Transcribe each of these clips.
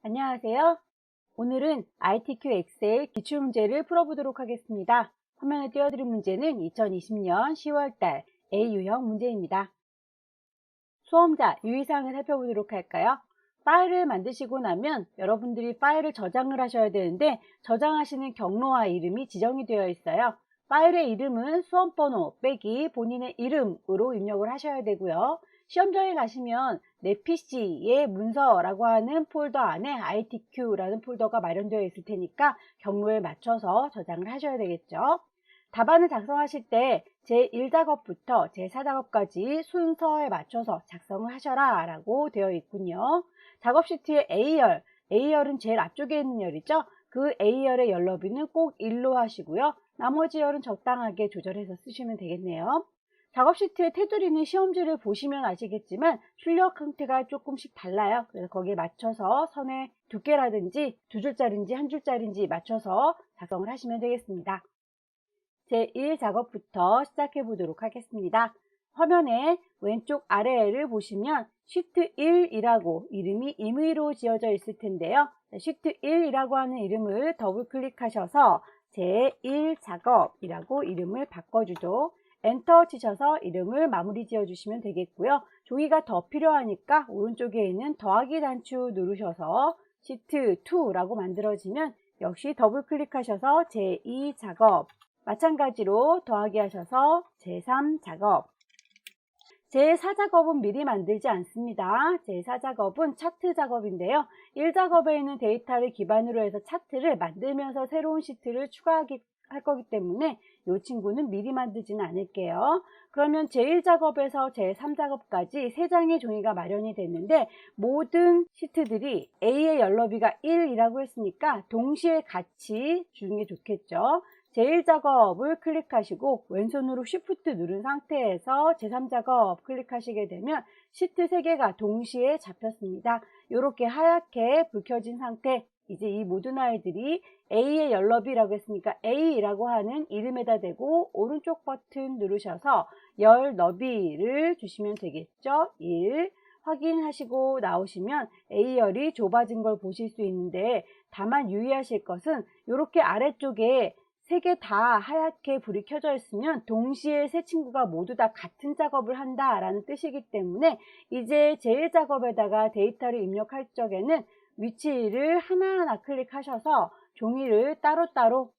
안녕하세요. 오늘은 ITQ 엑셀 기출문제를 풀어보도록 하겠습니다. 화면에 띄워드린 문제는 2020년 10월달 A유형 문제입니다. 수험자 유의사항을 살펴보도록 할까요? 파일을 만드시고 나면 여러분들이 파일을 저장을 하셔야 되는데 저장하시는 경로와 이름이 지정이 되어 있어요. 파일의 이름은 수험번호 빼기 본인의 이름으로 입력을 하셔야 되고요. 시험장에 가시면 내 PC의 문서라고 하는 폴더 안에 ITQ라는 폴더가 마련되어 있을 테니까 경로에 맞춰서 저장을 하셔야 되겠죠. 답안을 작성하실 때 제1작업부터 제4작업까지 순서에 맞춰서 작성을 하셔라 라고 되어 있군요. 작업 시트의 A열은 제일 앞쪽에 있는 열이죠. 그 A열의 열 너비는 꼭 1로 하시고요. 나머지 열은 적당하게 조절해서 쓰시면 되겠네요. 작업 시트의 테두리는 시험지를 보시면 아시겠지만 출력 형태가 조금씩 달라요. 그래서 거기에 맞춰서 선의 두께라든지 두 줄짜리인지 한 줄짜리인지 맞춰서 작성을 하시면 되겠습니다. 제1작업부터 시작해 보도록 하겠습니다. 화면에 왼쪽 아래를 보시면 시트 1이라고 이름이 임의로 지어져 있을 텐데요. 시트 1이라고 하는 이름을 더블 클릭하셔서 제1작업이라고 이름을 바꿔주죠. 엔터 치셔서 이름을 마무리 지어 주시면 되겠고요. 종이가 더 필요하니까 오른쪽에 있는 더하기 단추 누르셔서 시트 2라고 만들어지면 역시 더블 클릭하셔서 제2작업 마찬가지로 더하기 하셔서 제3작업 제4작업은 미리 만들지 않습니다. 제4작업은 차트 작업인데요. 1작업에 있는 데이터를 기반으로 해서 차트를 만들면서 새로운 시트를 할 거기 때문에 이 친구는 미리 만들지는 않을게요. 그러면 제1작업에서 제3작업까지 3장의 종이가 마련이 됐는데 모든 시트들이 A의 열너비가 1이라고 했으니까 동시에 같이 주는 게 좋겠죠. 제1작업을 클릭하시고 왼손으로 Shift 누른 상태에서 제3작업 클릭하시게 되면 시트 3개가 동시에 잡혔습니다. 이렇게 하얗게 불 켜진 상태, 이제 이 모든 아이들이 A의 열너비라고 했으니까 A라고 하는 이름에다 대고 오른쪽 버튼 누르셔서 열 너비를 주시면 되겠죠. 1 확인하시고 나오시면 A열이 좁아진 걸 보실 수 있는데 다만 유의하실 것은 이렇게 아래쪽에 3개 다 하얗게 불이 켜져 있으면 동시에 세 친구가 모두 다 같은 작업을 한다 라는 뜻이기 때문에 이제 제1작업에다가 데이터를 입력할 적에는 위치를 하나하나 클릭하셔서 종이를 따로따로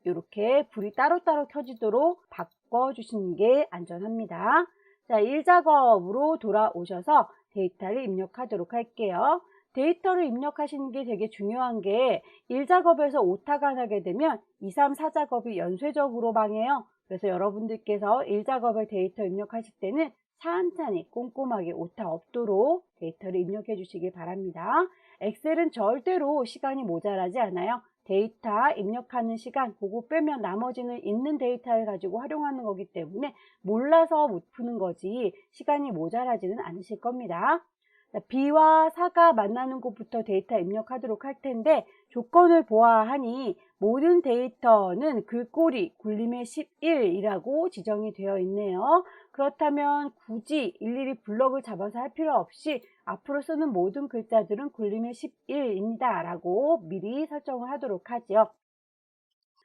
이렇게 불이 따로따로 켜지도록 바꿔주시는 게 안전합니다. 자, 1작업으로 돌아오셔서 데이터를 입력하도록 할게요. 데이터를 입력하시는 게 되게 중요한 게 1작업에서 오타가 나게 되면 2, 3, 4작업이 연쇄적으로 망해요. 그래서 여러분들께서 1작업에 데이터 입력하실 때는 찬찬히 꼼꼼하게 오타 없도록 데이터를 입력해 주시기 바랍니다. 엑셀은 절대로 시간이 모자라지 않아요. 데이터 입력하는 시간 그거 빼면 나머지는 있는 데이터를 가지고 활용하는 거기 때문에 몰라서 못 푸는 거지 시간이 모자라지는 않으실 겁니다. B와 4가 만나는 곳부터 데이터 입력하도록 할 텐데 조건을 보아하니 모든 데이터는 글꼴이 굴림의 11이라고 지정이 되어 있네요. 그렇다면 굳이 일일이 블럭을 잡아서 할 필요 없이 앞으로 쓰는 모든 글자들은 굴림의 11입니다 라고 미리 설정을 하도록 하죠.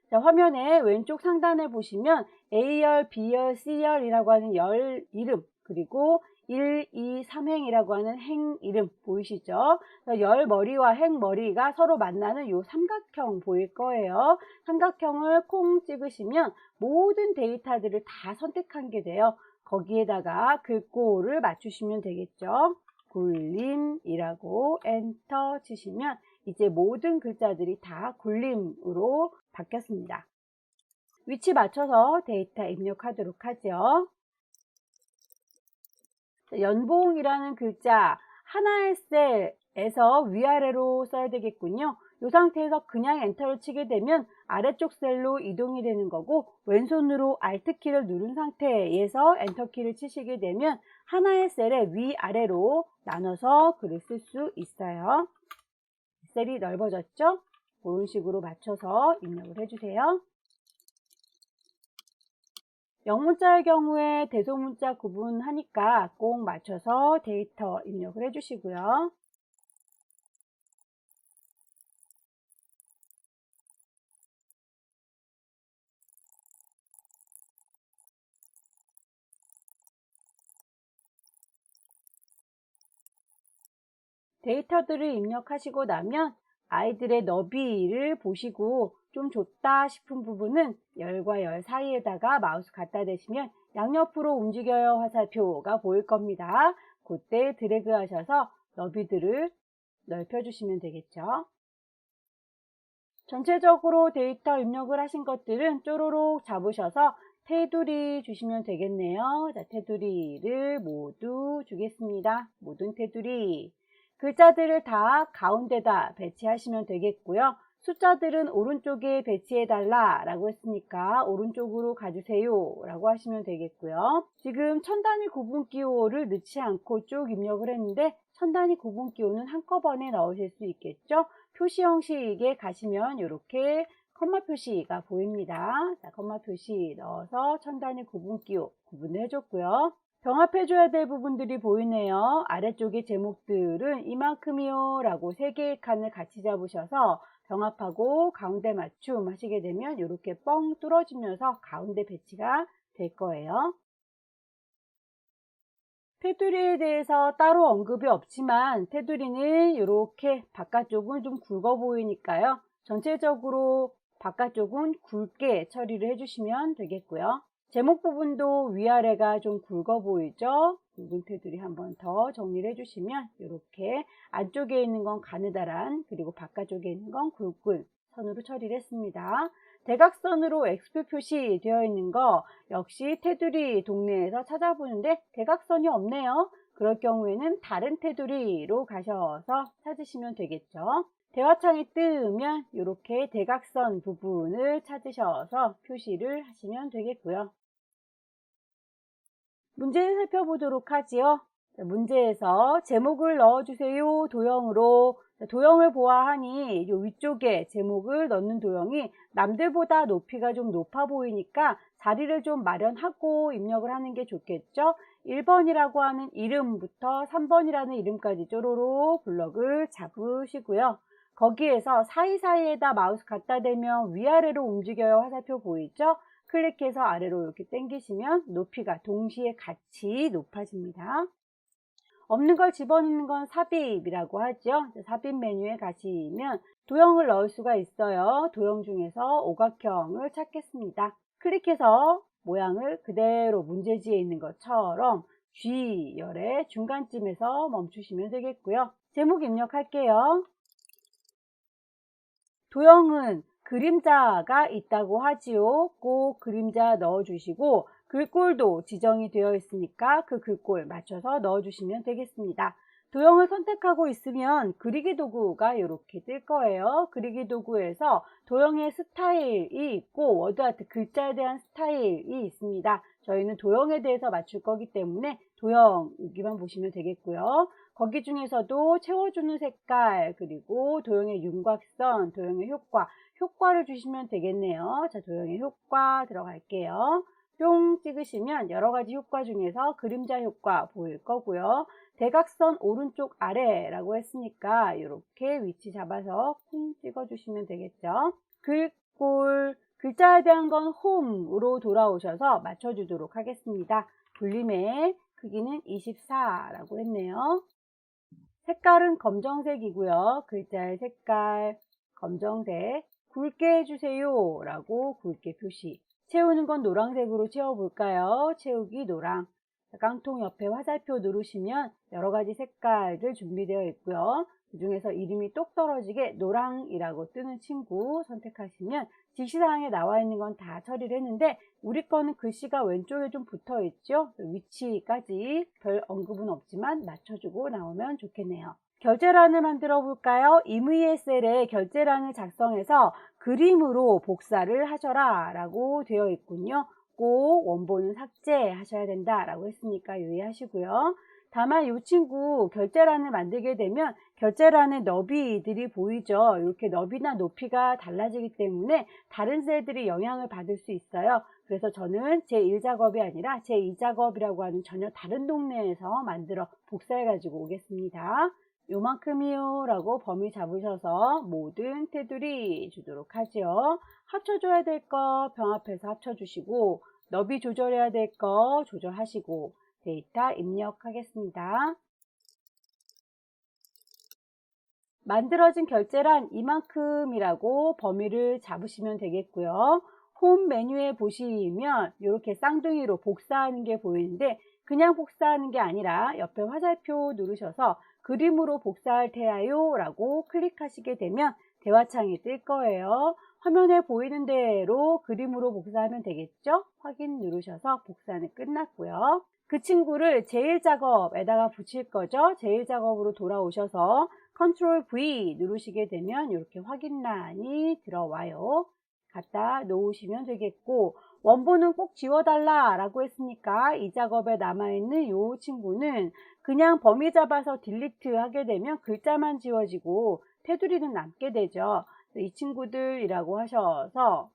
자, 화면에 왼쪽 상단에 보시면 A열, B열, C열이라고 하는 열 이름 그리고 1, 2, 3행이라고 하는 행 이름 보이시죠? 열 머리와 행 머리가 서로 만나는 이 삼각형 보일 거예요. 삼각형을 콩 찍으시면 모든 데이터들을 다 선택한 게 돼요. 거기에다가 글꼴을 맞추시면 되겠죠. 굴림이라고 엔터 치시면 이제 모든 글자들이 다 굴림으로 바뀌었습니다. 위치 맞춰서 데이터 입력하도록 하죠. 연봉이라는 글자 하나의 셀에서 위아래로 써야 되겠군요. 이 상태에서 그냥 엔터를 치게 되면 아래쪽 셀로 이동이 되는 거고 왼손으로 Alt키를 누른 상태에서 엔터키를 치시게 되면 하나의 셀에 위아래로 나눠서 글을 쓸 수 있어요. 셀이 넓어졌죠? 그런 식으로 맞춰서 입력을 해주세요. 영문자의 경우에 대소문자 구분하니까 꼭 맞춰서 데이터 입력을 해주시고요. 데이터들을 입력하시고 나면 아이들의 너비를 보시고 좀 좋다 싶은 부분은 열과 열 사이에다가 마우스 갖다 대시면 양옆으로 움직여요 화살표가 보일 겁니다. 그때 드래그 하셔서 너비들을 넓혀주시면 되겠죠. 전체적으로 데이터 입력을 하신 것들은 쪼로록 잡으셔서 테두리 주시면 되겠네요. 자, 테두리를 모두 주겠습니다. 모든 테두리. 글자들을 다 가운데다 배치하시면 되겠고요. 숫자들은 오른쪽에 배치해 달라 라고 했으니까 오른쪽으로 가주세요 라고 하시면 되겠고요. 지금 천단위 구분기호를 넣지 않고 쭉 입력을 했는데 천단위 구분기호는 한꺼번에 넣으실 수 있겠죠. 표시 형식에 가시면 이렇게 컴마 표시가 보입니다. 자, 컴마 표시 넣어서 천단위 구분기호 구분을 해줬고요. 병합해줘야 될 부분들이 보이네요. 아래쪽의 제목들은 이만큼이요 라고 3개의 칸을 같이 잡으셔서 병합하고 가운데 맞춤 하시게 되면 이렇게 뻥 뚫어지면서 가운데 배치가 될 거예요. 테두리에 대해서 따로 언급이 없지만 테두리는 이렇게 바깥쪽은 좀 굵어 보이니까요. 전체적으로 바깥쪽은 굵게 처리를 해주시면 되겠고요. 제목 부분도 위아래가 좀 굵어 보이죠? 굵은 테두리 한번 더 정리를 해주시면 이렇게 안쪽에 있는 건 가느다란 그리고 바깥쪽에 있는 건 굵은 선으로 처리를 했습니다. 대각선으로 X표 표시되어 있는 거 역시 테두리 동네에서 찾아보는데 대각선이 없네요. 그럴 경우에는 다른 테두리로 가셔서 찾으시면 되겠죠. 대화창이 뜨면 이렇게 대각선 부분을 찾으셔서 표시를 하시면 되겠고요. 문제 살펴보도록 하지요. 문제에서 제목을 넣어주세요 도형으로 도형을 보아하니 이 위쪽에 제목을 넣는 도형이 남들보다 높이가 좀 높아 보이니까 자리를 좀 마련하고 입력을 하는 게 좋겠죠. 1번이라고 하는 이름부터 3번이라는 이름까지 쪼로록 블럭을 잡으시고요. 거기에서 사이사이에다 마우스 갖다 대면 위아래로 움직여요 화살표 보이죠? 클릭해서 아래로 이렇게 당기시면 높이가 동시에 같이 높아집니다. 없는 걸 집어넣는 건 삽입이라고 하죠. 삽입 메뉴에 가시면 도형을 넣을 수가 있어요. 도형 중에서 오각형을 찾겠습니다. 클릭해서 모양을 그대로 문제지에 있는 것처럼 G열의 중간쯤에서 멈추시면 되겠고요. 제목 입력할게요. 도형은 그림자가 있다고 하지요. 꼭 그림자 넣어주시고 글꼴도 지정이 되어 있으니까 그 글꼴 맞춰서 넣어주시면 되겠습니다. 도형을 선택하고 있으면 그리기 도구가 이렇게 뜰 거예요. 그리기 도구에서 도형의 스타일이 있고 워드아트 글자에 대한 스타일이 있습니다. 저희는 도형에 대해서 맞출 거기 때문에 도형 여기만 보시면 되겠고요. 거기 중에서도 채워주는 색깔 그리고 도형의 윤곽선, 도형의 효과를 주시면 되겠네요. 자, 도형의 효과 들어갈게요. 뿅 찍으시면 여러가지 효과 중에서 그림자 효과 보일 거고요. 대각선 오른쪽 아래라고 했으니까 이렇게 위치 잡아서 쿵 찍어주시면 되겠죠. 글꼴, 글자에 대한 건 홈으로 돌아오셔서 맞춰주도록 하겠습니다. 불림의 크기는 24라고 했네요. 색깔은 검정색이고요. 글자의 색깔 검정색, 굵게 해주세요 라고 굵게 표시. 채우는 건 노란색으로 채워볼까요? 채우기 노랑. 깡통 옆에 화살표 누르시면 여러가지 색깔들 준비되어 있고요. 그 중에서 이름이 똑 떨어지게 노랑이라고 뜨는 친구 선택하시면 지시사항에 나와 있는 건 다 처리를 했는데 우리 거는 글씨가 왼쪽에 좀 붙어 있죠. 위치까지 별 언급은 없지만 맞춰주고 나오면 좋겠네요. 결제란을 만들어 볼까요? 임의의 셀에 결제란을 작성해서 그림으로 복사를 하셔라 라고 되어 있군요. 꼭 원본은 삭제하셔야 된다 라고 했으니까 유의하시고요. 다만 이 친구 결제란을 만들게 되면 결제란의 너비들이 보이죠. 이렇게 너비나 높이가 달라지기 때문에 다른 셀들이 영향을 받을 수 있어요. 그래서 저는 제1작업이 아니라 제2작업이라고 하는 전혀 다른 동네에서 만들어 복사해 가지고 오겠습니다. 요만큼이요 라고 범위 잡으셔서 모든 테두리 주도록 하죠. 합쳐줘야 될 거 병합해서 합쳐주시고 너비 조절해야 될 거 조절하시고 데이터 입력하겠습니다. 만들어진 결제란 이만큼이라고 범위를 잡으시면 되겠고요. 홈 메뉴에 보시면 이렇게 쌍둥이로 복사하는 게 보이는데 그냥 복사하는 게 아니라 옆에 화살표 누르셔서 그림으로 복사할 테야요 라고 클릭하시게 되면 대화창이 뜰 거예요. 화면에 보이는 대로 그림으로 복사하면 되겠죠? 확인 누르셔서 복사는 끝났고요. 그 친구를 제일 작업에다가 붙일 거죠. 제일 작업으로 돌아오셔서 컨트롤 V 누르시게 되면 이렇게 확인란이 들어와요. 갖다 놓으시면 되겠고, 원본은 꼭 지워달라 라고 했으니까 이 작업에 남아있는 이 친구는 그냥 범위 잡아서 딜리트 하게 되면 글자만 지워지고 테두리는 남게 되죠. 이 친구들이라고 하셔서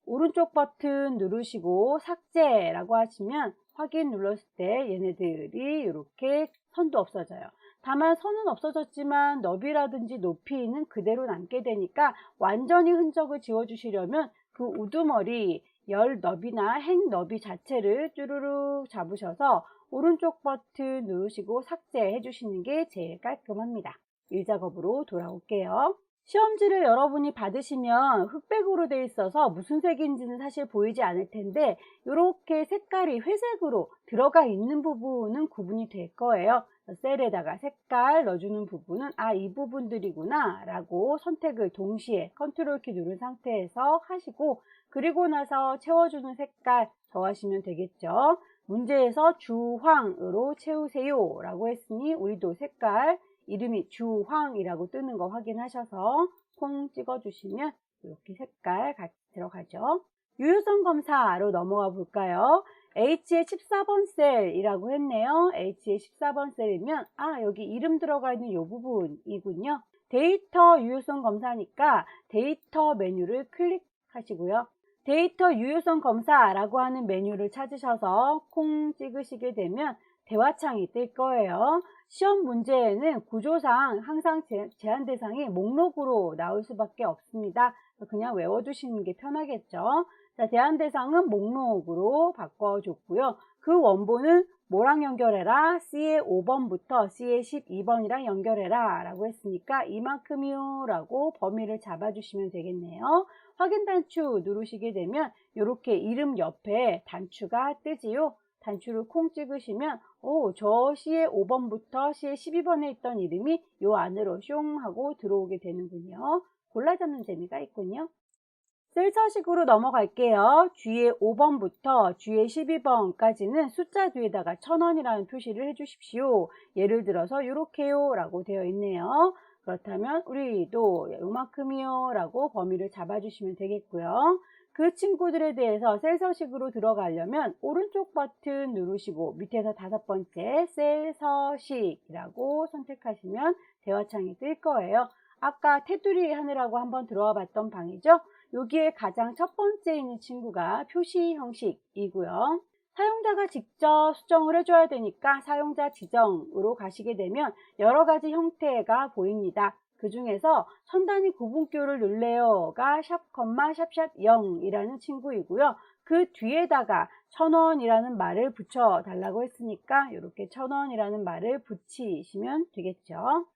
오른쪽 버튼 누르시고 삭제라고 하시면 확인 눌렀을 때 얘네들이 이렇게 선도 없어져요. 다만 선은 없어졌지만 너비라든지 높이는 그대로 남게 되니까 완전히 흔적을 지워주시려면 그 우두머리 열 너비나 행 너비 자체를 쭈루룩 잡으셔서 오른쪽 버튼 누르시고 삭제해 주시는 게 제일 깔끔합니다. 일작업으로 돌아올게요. 시험지를 여러분이 받으시면 흑백으로 되어 있어서 무슨 색인지는 사실 보이지 않을 텐데 이렇게 색깔이 회색으로 들어가 있는 부분은 구분이 될 거예요. 셀에다가 색깔 넣어주는 부분은 이 부분들이구나 라고 선택을 동시에 컨트롤 키 누른 상태에서 하시고 그리고 나서 채워주는 색깔 정하시면 되겠죠. 문제에서 주황으로 채우세요 라고 했으니 우리도 색깔 이름이 주황이라고 뜨는 거 확인하셔서 콩 찍어주시면 이렇게 색깔 같이 들어가죠. 유효성 검사로 넘어가 볼까요? H의 14번 셀이라고 했네요. H의 14번 셀이면 여기 이름 들어가 있는 이 부분이군요. 데이터 유효성 검사니까 데이터 메뉴를 클릭하시고요. 데이터 유효성 검사라고 하는 메뉴를 찾으셔서 콩 찍으시게 되면 대화창이 뜰 거예요. 시험 문제에는 구조상 항상 제한 대상이 목록으로 나올 수밖에 없습니다. 그냥 외워두시는 게 편하겠죠. 자, 제한 대상은 목록으로 바꿔줬고요. 그 원본은 뭐랑 연결해라? C의 5번부터 C의 12번이랑 연결해라 라고 했으니까 이만큼이요 라고 범위를 잡아주시면 되겠네요. 확인 단추 누르시게 되면 이렇게 이름 옆에 단추가 뜨지요. 단추를 콩 찍으시면 저 C의 5번부터 C의 12번에 있던 이름이 요 안으로 숑 하고 들어오게 되는군요. 골라 잡는 재미가 있군요. 셀 서식으로 넘어갈게요. G의 5번부터 G의 12번까지는 숫자 뒤에다가 1000원이라는 표시를 해주십시오. 예를 들어서 이렇게요 라고 되어 있네요. 그렇다면 우리도 요만큼이요 라고 범위를 잡아주시면 되겠고요. 그 친구들에 대해서 셀 서식으로 들어가려면 오른쪽 버튼 누르시고 밑에서 5번째 셀 서식이라고 선택하시면 대화창이 뜰 거예요. 아까 테두리 하느라고 한번 들어와 봤던 방이죠. 여기에 가장 첫 번째 있는 친구가 표시 형식이고요. 사용자가 직접 수정을 해줘야 되니까 사용자 지정으로 가시게 되면 여러 가지 형태가 보입니다. 그 중에서 천 단위 구분표를 눌래요가 샵, 샵샵 0이라는 친구이고요. 그 뒤에다가 1000원이라는 말을 붙여 달라고 했으니까 이렇게 1000원이라는 말을 붙이시면 되겠죠.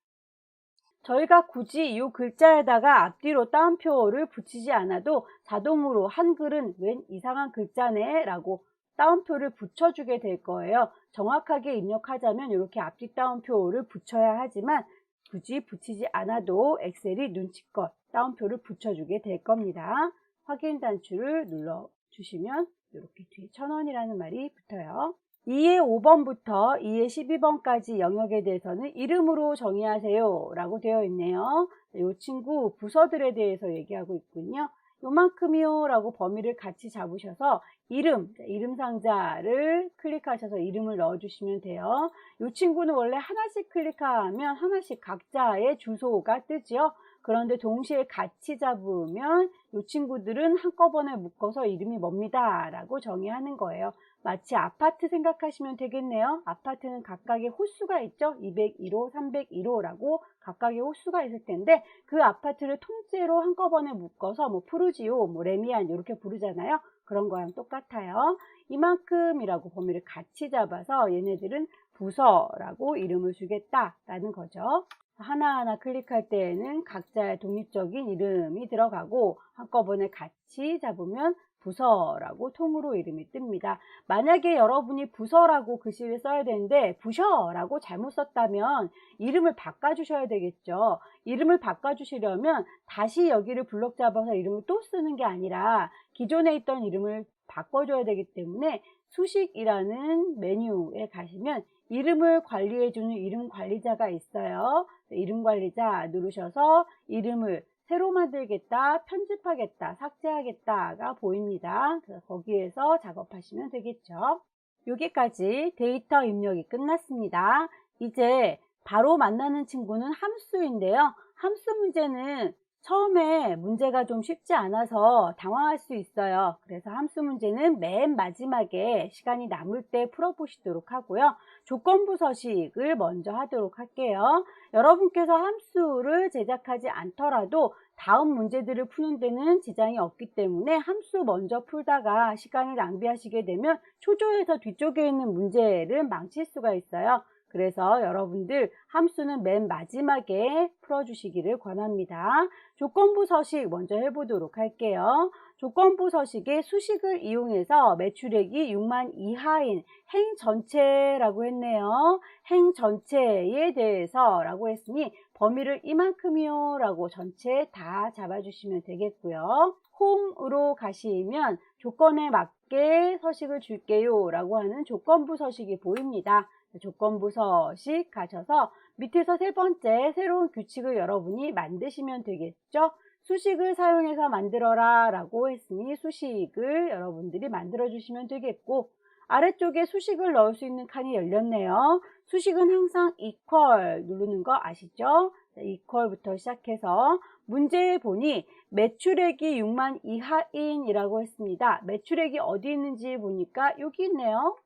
저희가 굳이 이 글자에다가 앞뒤로 따옴표를 붙이지 않아도 자동으로 한글은 웬 이상한 글자네 라고 따옴표를 붙여주게 될 거예요. 정확하게 입력하자면 이렇게 앞뒤 따옴표를 붙여야 하지만 굳이 붙이지 않아도 엑셀이 눈치껏 따옴표를 붙여주게 될 겁니다. 확인 단추를 눌러주시면 이렇게 뒤에 1000원이라는 말이 붙어요. 2의 5번부터 2의 12번까지 영역에 대해서는 이름으로 정의하세요 라고 되어 있네요. 이 친구 부서들에 대해서 얘기하고 있군요. 요만큼이요 라고 범위를 같이 잡으셔서 이름 상자를 클릭하셔서 이름을 넣어주시면 돼요. 이 친구는 원래 하나씩 클릭하면 하나씩 각자의 주소가 뜨죠. 그런데 동시에 같이 잡으면 이 친구들은 한꺼번에 묶어서 이름이 뭡니다 라고 정의하는 거예요. 마치 아파트 생각하시면 되겠네요. 아파트는 각각의 호수가 있죠. 201호, 301호라고 각각의 호수가 있을 텐데 그 아파트를 통째로 한꺼번에 묶어서 뭐 푸르지오, 뭐 레미안 이렇게 부르잖아요. 그런 거랑 똑같아요. 이만큼이라고 범위를 같이 잡아서 얘네들은 부서라고 이름을 주겠다라는 거죠. 하나하나 클릭할 때에는 각자의 독립적인 이름이 들어가고 한꺼번에 같이 잡으면 부서라고 통으로 이름이 뜹니다. 만약에 여러분이 부서라고 글씨를 써야 되는데 부셔라고 잘못 썼다면 이름을 바꿔주셔야 되겠죠. 이름을 바꿔주시려면 다시 여기를 블럭 잡아서 이름을 또 쓰는 게 아니라 기존에 있던 이름을 바꿔줘야 되기 때문에 수식이라는 메뉴에 가시면 이름을 관리해주는 이름 관리자가 있어요. 이름 관리자 누르셔서 이름을 새로 만들겠다, 편집하겠다, 삭제하겠다가 보입니다. 그래서 거기에서 작업하시면 되겠죠. 여기까지 데이터 입력이 끝났습니다. 이제 바로 만나는 친구는 함수인데요. 함수 문제는 처음에 문제가 좀 쉽지 않아서 당황할 수 있어요. 그래서 함수 문제는 맨 마지막에 시간이 남을 때 풀어보시도록 하고요. 조건부 서식을 먼저 하도록 할게요. 여러분께서 함수를 제작하지 않더라도 다음 문제들을 푸는 데는 지장이 없기 때문에 함수 먼저 풀다가 시간을 낭비하시게 되면 초조해서 뒤쪽에 있는 문제를 망칠 수가 있어요. 그래서 여러분들 함수는 맨 마지막에 풀어주시기를 권합니다. 조건부 서식 먼저 해보도록 할게요. 조건부 서식의 수식을 이용해서 매출액이 6만 이하인 행 전체라고 했네요. 행 전체에 대해서 라고 했으니 범위를 이만큼이요 라고 전체 다 잡아주시면 되겠고요. 홈으로 가시면 조건에 맞게 서식을 줄게요 라고 하는 조건부 서식이 보입니다. 조건부 서식 가셔서 밑에서 세 번째 새로운 규칙을 여러분이 만드시면 되겠죠. 수식을 사용해서 만들어라 라고 했으니 수식을 여러분들이 만들어 주시면 되겠고 아래쪽에 수식을 넣을 수 있는 칸이 열렸네요. 수식은 항상 equal 누르는 거 아시죠? equal부터 시작해서 문제에 보니 매출액이 6만 이하인 이라고 했습니다. 매출액이 어디 있는지 보니까 여기 있네요.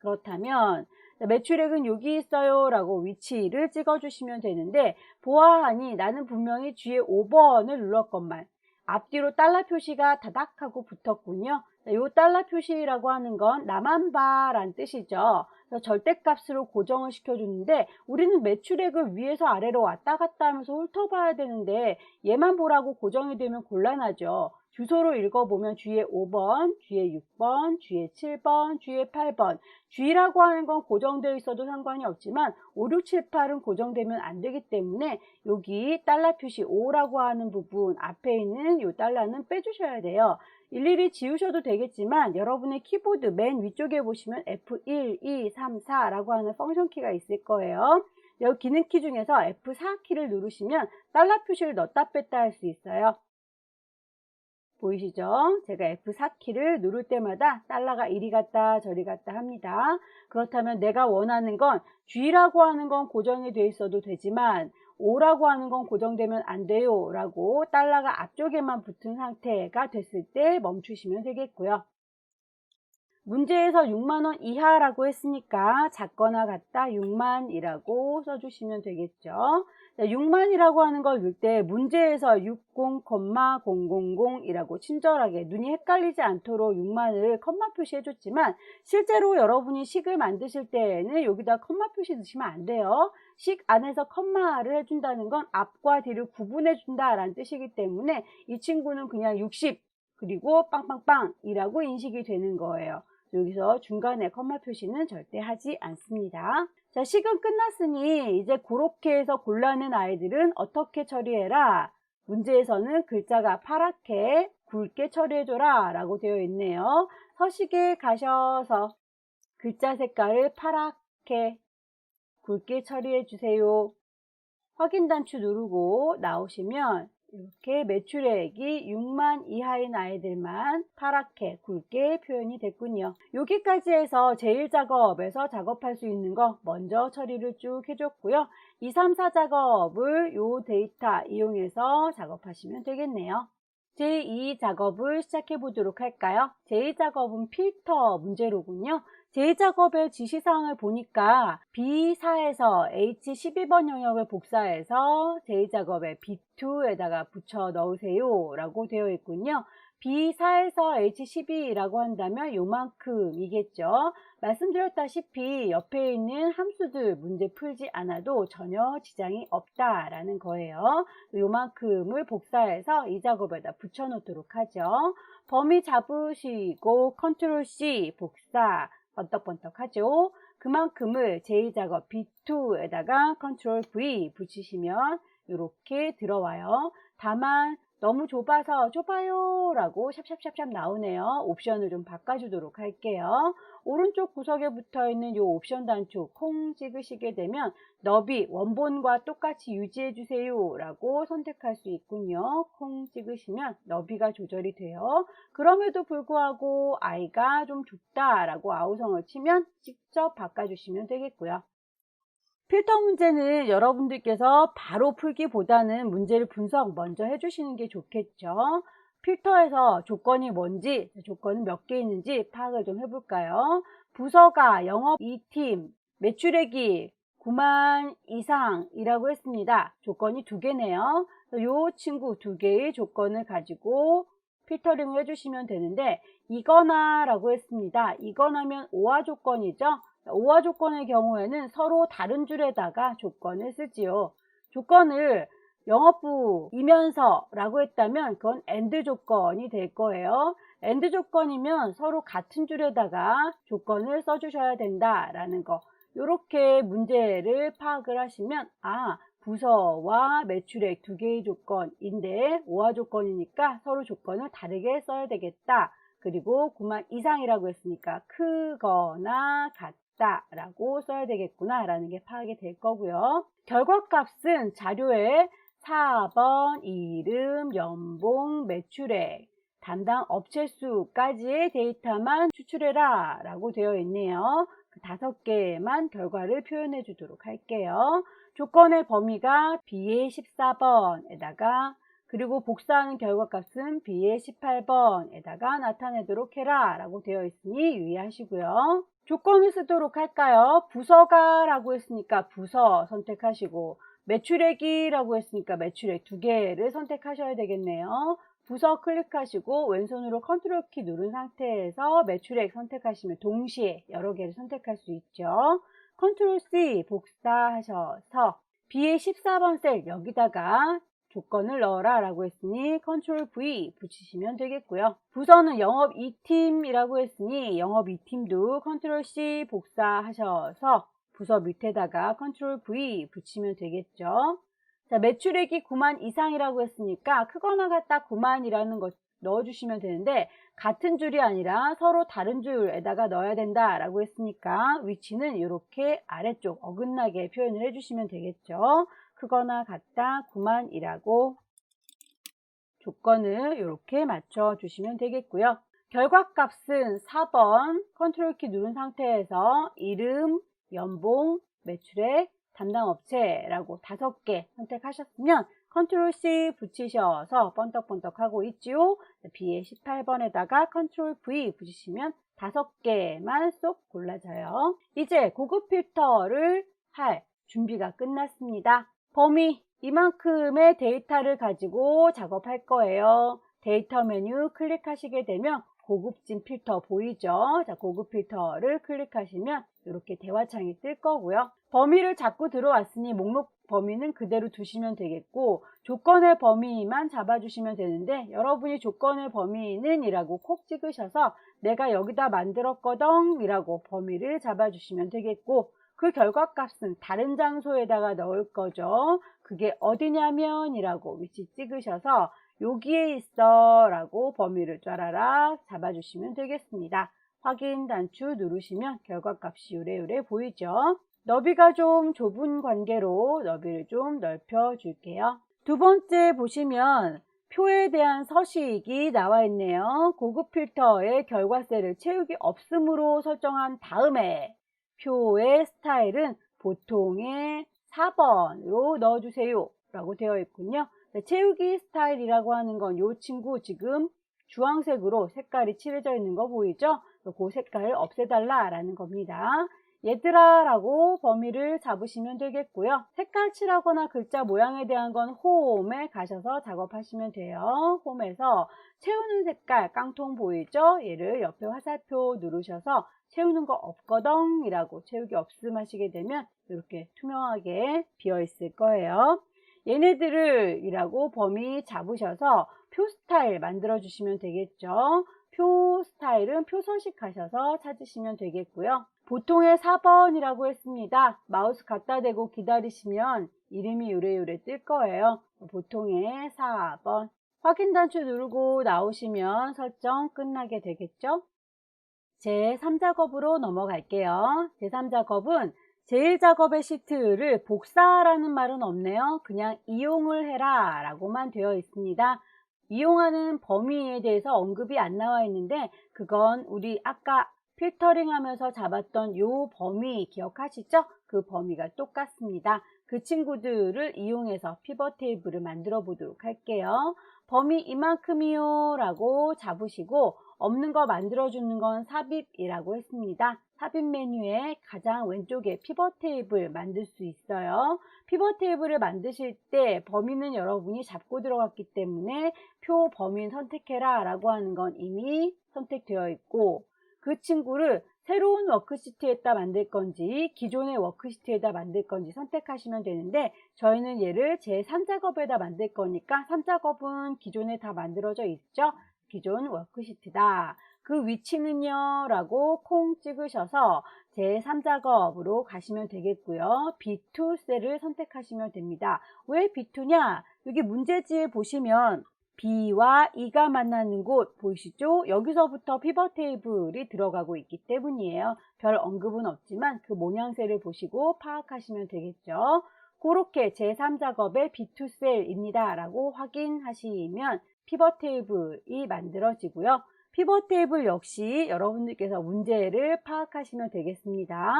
그렇다면 매출액은 여기 있어요 라고 위치를 찍어 주시면 되는데 보아하니 나는 분명히 뒤에 5번을 눌렀건만 앞뒤로 달러 표시가 다닥 하고 붙었군요. 이 달러 표시라고 하는 건 나만 봐라는 뜻이죠. 절대값으로 고정을 시켜주는데 우리는 매출액을 위에서 아래로 왔다 갔다 하면서 훑어봐야 되는데 얘만 보라고 고정이 되면 곤란하죠. 주소로 읽어보면 뒤에 5번, 뒤에 6번, 뒤에 7번, 뒤에 8번 G라고 하는 건 고정되어 있어도 상관이 없지만 5, 6, 7, 8은 고정되면 안 되기 때문에 여기 달러 표시 5라고 하는 부분 앞에 있는 이 달러는 빼주셔야 돼요. 일일이 지우셔도 되겠지만 여러분의 키보드 맨 위쪽에 보시면 F1, 2, 3, 4라고 하는 펑션 키가 있을 거예요. 여기 기능 키 중에서 F4 키를 누르시면 달러 표시를 넣었다 뺐다 할 수 있어요. 보이시죠? 제가 F4키를 누를 때마다 달러가 이리 갔다 저리 갔다 합니다. 그렇다면 내가 원하는 건 G라고 하는 건 고정이 돼 있어도 되지만 O라고 하는 건 고정되면 안 돼요 라고 달러가 앞쪽에만 붙은 상태가 됐을 때 멈추시면 되겠고요. 문제에서 6만원 이하라고 했으니까 작거나 같다 6만이라고 써주시면 되겠죠. 6만이라고 하는 걸 넣을 때 문제에서 60,000이라고 친절하게 눈이 헷갈리지 않도록 6만을 컴마 표시해줬지만 실제로 여러분이 식을 만드실 때에는 여기다 컴마 표시 넣으시면 안 돼요. 식 안에서 컴마를 해준다는 건 앞과 뒤를 구분해준다 라는 뜻이기 때문에 이 친구는 그냥 60 그리고 빵빵빵이라고 인식이 되는 거예요. 여기서 중간에 컴마 표시는 절대 하지 않습니다. 자, 식은 끝났으니 이제 그렇게 해서 골라낸 아이들은 어떻게 처리해라? 문제에서는 글자가 파랗게 굵게 처리해줘라 라고 되어 있네요. 서식에 가셔서 글자 색깔을 파랗게 굵게 처리해 주세요. 확인 단추 누르고 나오시면 이렇게 매출액이 6만 이하인 아이들만 파랗게 굵게 표현이 됐군요. 여기까지 해서 제1작업에서 작업할 수 있는 거 먼저 처리를 쭉 해줬고요. 2, 3, 4 작업을 요 데이터 이용해서 작업하시면 되겠네요. 제2 작업을 시작해 보도록 할까요? 제2 작업은 필터 문제로군요. 제2 작업의 지시사항을 보니까 B4에서 H12번 영역을 복사해서 제2 작업에 B2에다가 붙여 넣으세요 라고 되어 있군요. B4에서 H12라고 한다면 요만큼이겠죠. 말씀드렸다시피 옆에 있는 함수들 문제 풀지 않아도 전혀 지장이 없다라는 거예요. 요만큼을 복사해서 이 작업에다 붙여 놓도록 하죠. 범위 잡으시고 컨트롤 C 복사 번떡번떡 하죠. 그만큼을 제2작업 B2에다가 컨트롤 V 붙이시면 이렇게 들어와요. 다만 너무 좁아서 좁아요 라고 샵샵샵샵 나오네요. 옵션을 좀 바꿔주도록 할게요. 오른쪽 구석에 붙어있는 이 옵션 단추 콩 찍으시게 되면 너비 원본과 똑같이 유지해 주세요 라고 선택할 수 있군요. 콩 찍으시면 너비가 조절이 돼요. 그럼에도 불구하고 아이가 좀 좁다 라고 아우성을 치면 직접 바꿔주시면 되겠고요. 필터 문제는 여러분들께서 바로 풀기보다는 문제를 분석 먼저 해주시는 게 좋겠죠. 필터에서 조건이 뭔지, 조건은 몇 개 있는지 파악을 좀 해볼까요? 부서가 영업 2팀, 매출액이 9만 이상이라고 했습니다. 조건이 2개네요. 이 친구 2개의 조건을 가지고 필터링을 해주시면 되는데 이거나 라고 했습니다. 이거나면 오화 조건이죠. 오화 조건의 경우에는 서로 다른 줄에다가 조건을 쓰지요. 조건을 영업부이면서 라고 했다면 그건 AND 조건이 될 거예요. AND 조건이면 서로 같은 줄에다가 조건을 써주셔야 된다라는 거. 이렇게 문제를 파악을 하시면 부서와 매출액 2개의 조건인데 오화 조건이니까 서로 조건을 다르게 써야 되겠다. 그리고 9만 이상이라고 했으니까 크거나 같다 라고 써야 되겠구나 라는 게 파악이 될 거고요. 결과값은 자료에 4번 이름, 연봉, 매출액, 담당 업체 수까지의 데이터만 추출해라 라고 되어 있네요. 그 5개만 결과를 표현해 주도록 할게요. 조건의 범위가 B의 14번에다가 그리고 복사하는 결과값은 B의 18번에다가 나타내도록 해라 라고 되어 있으니 유의하시고요. 조건을 쓰도록 할까요? 부서가 라고 했으니까 부서 선택하시고 매출액이 라고 했으니까 매출액 2개를 선택하셔야 되겠네요. 부서 클릭하시고 왼손으로 컨트롤 키 누른 상태에서 매출액 선택하시면 동시에 여러 개를 선택할 수 있죠. 컨트롤 C 복사하셔서 B의 14번 셀 여기다가 조건을 넣어라 라고 했으니 컨트롤 V 붙이시면 되겠고요. 부서는 영업 2팀이라고 했으니 영업 2팀도 컨트롤 C 복사하셔서 부서 밑에다가 컨트롤 V 붙이면 되겠죠. 자, 매출액이 9만 이상이라고 했으니까 크거나 같다 9만이라는 것 넣어주시면 되는데 같은 줄이 아니라 서로 다른 줄에다가 넣어야 된다 라고 했으니까 위치는 이렇게 아래쪽 어긋나게 표현을 해주시면 되겠죠. 크거나 같다 9만이라고 조건을 이렇게 맞춰 주시면 되겠고요. 결과값은 4번 컨트롤 키 누른 상태에서 이름, 연봉, 매출액, 담당 업체라고 5개 선택하셨으면 컨트롤 C 붙이셔서 번떡번떡 하고 있지요. B의 18번에다가 컨트롤 V 붙이시면 5개만 쏙 골라져요. 이제 고급 필터를 할 준비가 끝났습니다. 범위 이만큼의 데이터를 가지고 작업할 거예요. 데이터 메뉴 클릭하시게 되면 고급진 필터 보이죠? 자, 고급 필터를 클릭하시면 이렇게 대화창이 뜰 거고요. 범위를 잡고 들어왔으니 목록 범위는 그대로 두시면 되겠고 조건의 범위만 잡아주시면 되는데 여러분이 조건의 범위는 이라고 콕 찍으셔서 내가 여기다 만들었거든 이라고 범위를 잡아주시면 되겠고 그 결과값은 다른 장소에다가 넣을 거죠. 그게 어디냐면 이라고 위치 찍으셔서 여기에 있어 라고 범위를 짜라락 잡아주시면 되겠습니다. 확인 단추 누르시면 결과값이 요래요래 보이죠. 너비가 좀 좁은 관계로 너비를 좀 넓혀 줄게요. 두 번째 보시면 표에 대한 서식이 나와 있네요. 고급 필터의 결과셀을 채우기 없음으로 설정한 다음에 표의 스타일은 보통의 4번으로 넣어주세요 라고 되어 있군요. 채우기 스타일이라고 하는 건 이 친구 지금 주황색으로 색깔이 칠해져 있는 거 보이죠? 그 색깔을 없애달라 라는 겁니다. 얘들아 라고 범위를 잡으시면 되겠고요. 색깔 칠하거나 글자 모양에 대한 건 홈에 가셔서 작업하시면 돼요. 홈에서 채우는 색깔 깡통 보이죠? 얘를 옆에 화살표 누르셔서 채우는 거 없거든 이라고 채우기 없음 하시게 되면 이렇게 투명하게 비어 있을 거예요. 얘네들을 이라고 범위 잡으셔서 표 스타일 만들어 주시면 되겠죠. 표 스타일은 표 서식하셔서 찾으시면 되겠고요. 보통의 4번이라고 했습니다. 마우스 갖다 대고 기다리시면 이름이 요래요래 뜰 거예요. 보통의 4번. 확인 단추 누르고 나오시면 설정 끝나게 되겠죠. 제3작업으로 넘어갈게요. 제3작업은 제1작업의 시트를 복사라는 말은 없네요. 그냥 이용을 해라 라고만 되어 있습니다. 이용하는 범위에 대해서 언급이 안 나와 있는데 그건 우리 아까 필터링 하면서 잡았던 요 범위 기억하시죠? 그 범위가 똑같습니다. 그 친구들을 이용해서 피벗 테이블을 만들어 보도록 할게요. 범위 이만큼이요 라고 잡으시고 없는 거 만들어주는 건 삽입이라고 했습니다. 삽입 메뉴에 가장 왼쪽에 피벗 테이블 만들 수 있어요. 피벗 테이블을 만드실 때 범위는 여러분이 잡고 들어갔기 때문에 표 범위 선택해라 라고 하는 건 이미 선택되어 있고 그 친구를 새로운 워크시트에다 만들 건지 기존의 워크시트에다 만들 건지 선택하시면 되는데 저희는 얘를 제3작업에다 만들 거니까 3작업은 기존에 다 만들어져 있죠. 기존 워크시트다. 그 위치는요 라고 콩 찍으셔서 제3작업으로 가시면 되겠고요. B2 셀을 선택하시면 됩니다. 왜 B2냐? 여기 문제지에 보시면 B와 E가 만나는 곳 보이시죠? 여기서부터 피벗 테이블이 들어가고 있기 때문이에요. 별 언급은 없지만 그 모양새를 보시고 파악하시면 되겠죠. 그렇게 제3작업의 B2 셀입니다 라고 확인하시면 피벗 테이블이 만들어지고요. 피벗 테이블 역시 여러분들께서 문제를 파악하시면 되겠습니다.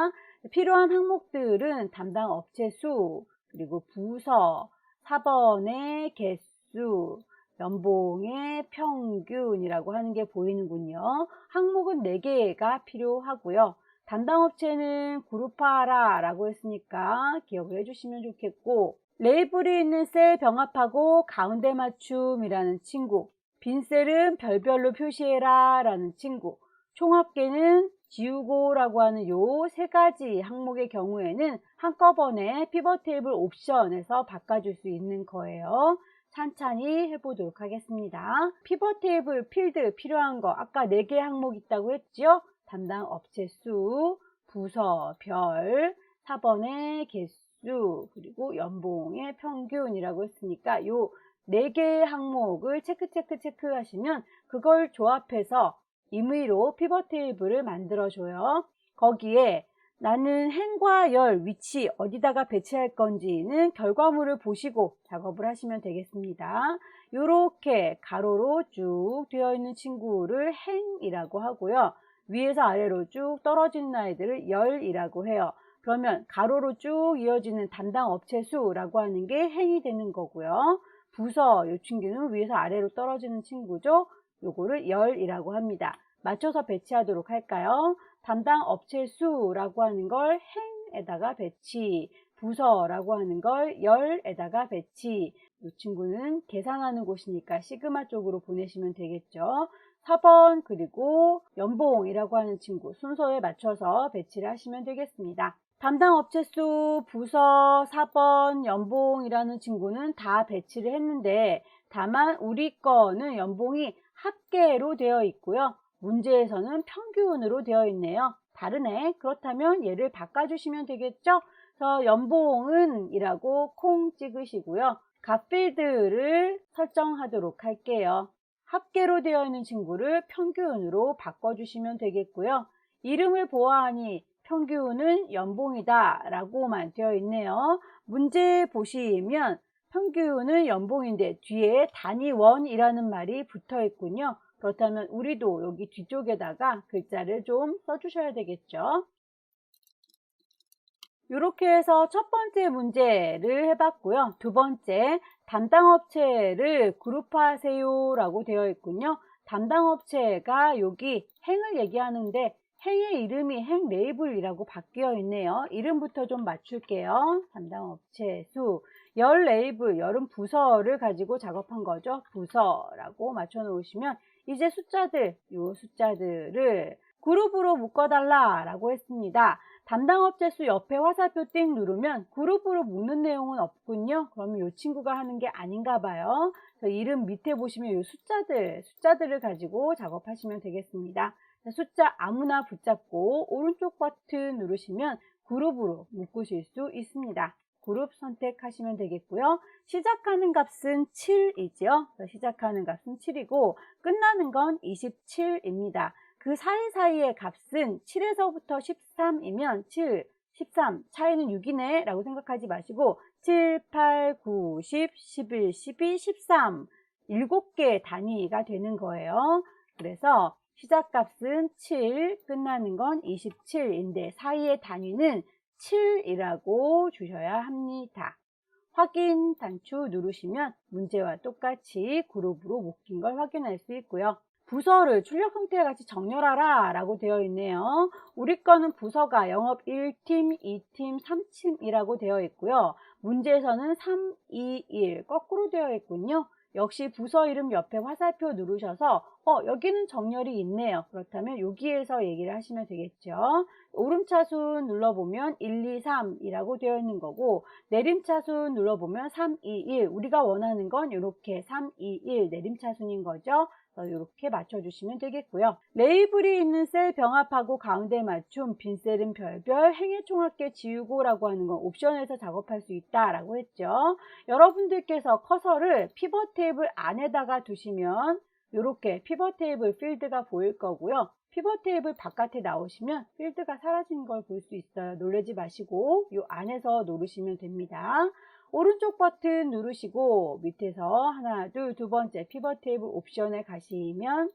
필요한 항목들은 담당 업체 수, 그리고 부서, 4번의 개수, 연봉의 평균이라고 하는 게 보이는군요. 항목은 4개가 필요하고요. 담당 업체는 그룹화하라 라고 했으니까 기억을 해주시면 좋겠고 레이블이 있는 셀 병합하고 가운데 맞춤이라는 친구, 빈 셀은 별별로 표시해라 라는 친구, 총합계는 지우고 라고 하는 요 3가지 항목의 경우에는 한꺼번에 피벗 테이블 옵션에서 바꿔줄 수 있는 거예요. 찬찬히 해보도록 하겠습니다. 피벗 테이블 필드 필요한 거 아까 4개 항목 있다고 했죠? 담당 업체 수, 부서 별, 4번의 개수, 그리고 연봉의 평균이라고 했으니까 요 4개의 항목을 체크 하시면 그걸 조합해서 임의로 피벗 테이블을 만들어줘요. 거기에 나는 행과 열 위치 어디다가 배치할 건지는 결과물을 보시고 작업을 하시면 되겠습니다. 이렇게 가로로 쭉 되어 있는 친구를 행이라고 하고요. 위에서 아래로 쭉 떨어지는 아이들을 열이라고 해요. 그러면 가로로 쭉 이어지는 담당 업체 수라고 하는 게 행이 되는 거고요. 부서 이 친구는 위에서 아래로 떨어지는 친구죠. 요거를 열이라고 합니다. 맞춰서 배치하도록 할까요? 담당 업체 수라고 하는 걸 행에다가 배치, 부서라고 하는 걸 열에다가 배치. 이 친구는 계산하는 곳이니까 시그마 쪽으로 보내시면 되겠죠. 4번 그리고 연봉이라고 하는 친구 순서에 맞춰서 배치를 하시면 되겠습니다. 담당 업체 수, 부서, 4번, 연봉이라는 친구는 다 배치를 했는데 다만 우리 거는 연봉이 합계로 되어 있고요. 문제에서는 평균으로 되어 있네요. 다르네. 그렇다면 얘를 바꿔주시면 되겠죠? 그래서 연봉은 이라고 콩 찍으시고요. 값필드를 설정하도록 할게요. 합계로 되어 있는 친구를 평균으로 바꿔주시면 되겠고요. 이름을 보아하니 평균은 연봉이다 라고만 되어 있네요. 문제 보시면 평균은 연봉인데 뒤에 단위원이라는 말이 붙어 있군요. 그렇다면 우리도 여기 뒤쪽에다가 글자를 좀 써주셔야 되겠죠. 이렇게 해서 첫 번째 문제를 해봤고요. 두 번째, 담당 업체를 그룹화하세요 라고 되어 있군요. 담당 업체가 여기 행을 얘기하는데 행의 이름이 행 레이블이라고 바뀌어 있네요. 이름부터 좀 맞출게요. 담당 업체 수. 열 레이블, 열은 부서를 가지고 작업한 거죠. 부서라고 맞춰 놓으시면 이제 숫자들, 요 숫자들을 그룹으로 묶어달라 라고 했습니다. 담당 업체 수 옆에 화살표 띵 누르면 그룹으로 묶는 내용은 없군요. 그러면 이 친구가 하는 게 아닌가 봐요. 그래서 이름 밑에 보시면 이 숫자들을 가지고 작업하시면 되겠습니다. 숫자 아무나 붙잡고 오른쪽 버튼 누르시면 그룹으로 묶으실 수 있습니다. 그룹 선택하시면 되겠고요. 시작하는 값은 7이죠. 시작하는 값은 7이고 끝나는 건 27입니다. 그 사이사이의 값은 7에서부터 13이면 7, 13, 차이는 6이네 라고 생각하지 마시고 7, 8, 9, 10, 11, 12, 13 7개의 단위가 되는 거예요. 그래서 시작값은 7, 끝나는 건 27인데 사이의 단위는 7이라고 주셔야 합니다. 확인 단추 누르시면 문제와 똑같이 그룹으로 묶인 걸 확인할 수 있고요. 부서를 출력 형태와 같이 정렬하라 라고 되어 있네요. 우리 거는 부서가 영업 1팀, 2팀, 3팀이라고 되어 있고요. 문제에서는 3, 2, 1 거꾸로 되어 있군요. 역시 부서 이름 옆에 화살표 누르셔서 여기는 정렬이 있네요. 그렇다면 여기에서 얘기를 하시면 되겠죠. 오름차순 눌러보면 1, 2, 3이라고 되어 있는 거고 내림차순 눌러보면 3, 2, 1 우리가 원하는 건 이렇게 3, 2, 1 내림차순인 거죠. 이렇게 맞춰주시면 되겠고요. 레이블이 있는 셀 병합하고 가운데 맞춤, 빈 셀은 별별, 행의 총합계 지우고 라고 하는 건 옵션에서 작업할 수 있다라고 했죠. 여러분들께서 커서를 피벗 테이블 안에다가 두시면 이렇게 피벗 테이블 필드가 보일 거고요. 피벗 테이블 바깥에 나오시면 필드가 사라진 걸 볼 수 있어요. 놀라지 마시고 이 안에서 누르시면 됩니다. 오른쪽 버튼 누르시고 밑에서 하나, 둘, 두 번째 피벗 테이블 옵션에 가시면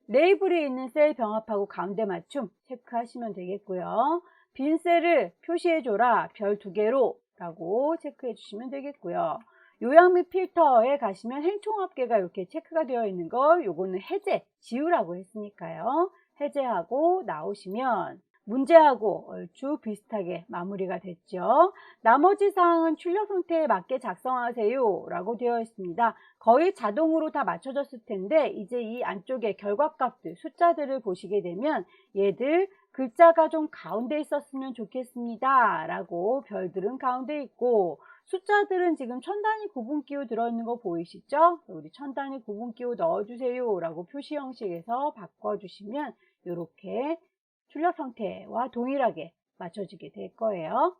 레이블이 있는 셀 병합하고 가운데 맞춤 체크하시면 되겠고요. 빈 셀을 표시해줘라 별 2개로 라고 체크해 주시면 되겠고요. 요약 및 필터에 가시면 행총합계가 이렇게 체크가 되어 있는 걸 요거는 해제, 지우라고 했으니까요. 해제하고 나오시면 문제하고 얼추 비슷하게 마무리가 됐죠. 나머지 사항은 출력 형태에 맞게 작성하세요 라고 되어 있습니다. 거의 자동으로 다 맞춰졌을 텐데 이제 이 안쪽에 결과값들, 숫자들을 보시게 되면 얘들 글자가 좀 가운데 있었으면 좋겠습니다 라고 별들은 가운데 있고 숫자들은 지금 천단위 구분기호 들어있는 거 보이시죠? 우리 천단위 구분기호 넣어주세요 라고 표시 형식에서 바꿔주시면 이렇게 출력 형태와 동일하게 맞춰지게 될 거예요.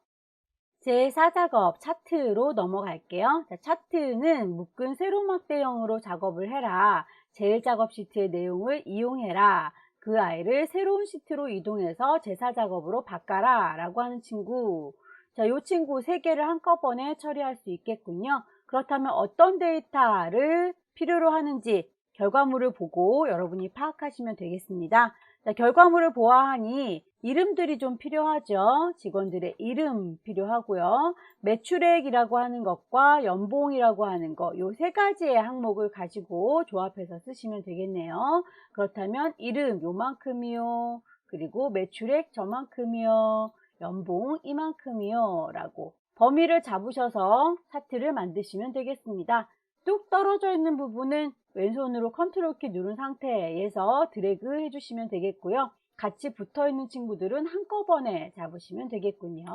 제4작업 차트로 넘어갈게요. 자, 차트는 묶은 세로막대형으로 작업을 해라. 제1작업 시트의 내용을 이용해라. 그 아이를 새로운 시트로 이동해서 제4작업으로 바꿔라 라고 하는 친구. 자, 이 친구 3개를 한꺼번에 처리할 수 있겠군요. 그렇다면 어떤 데이터를 필요로 하는지 결과물을 보고 여러분이 파악하시면 되겠습니다. 자, 결과물을 보아하니 이름들이 좀 필요하죠. 직원들의 이름 필요하고요. 매출액이라고 하는 것과 연봉이라고 하는 것, 요 3가지의 항목을 가지고 조합해서 쓰시면 되겠네요. 그렇다면 이름 요만큼이요. 그리고 매출액 저만큼이요. 연봉 이만큼이요. 라고 범위를 잡으셔서 차트를 만드시면 되겠습니다. 뚝 떨어져 있는 부분은 왼손으로 컨트롤 키 누른 상태에서 드래그 해주시면 되겠고요. 같이 붙어 있는 친구들은 한꺼번에 잡으시면 되겠군요.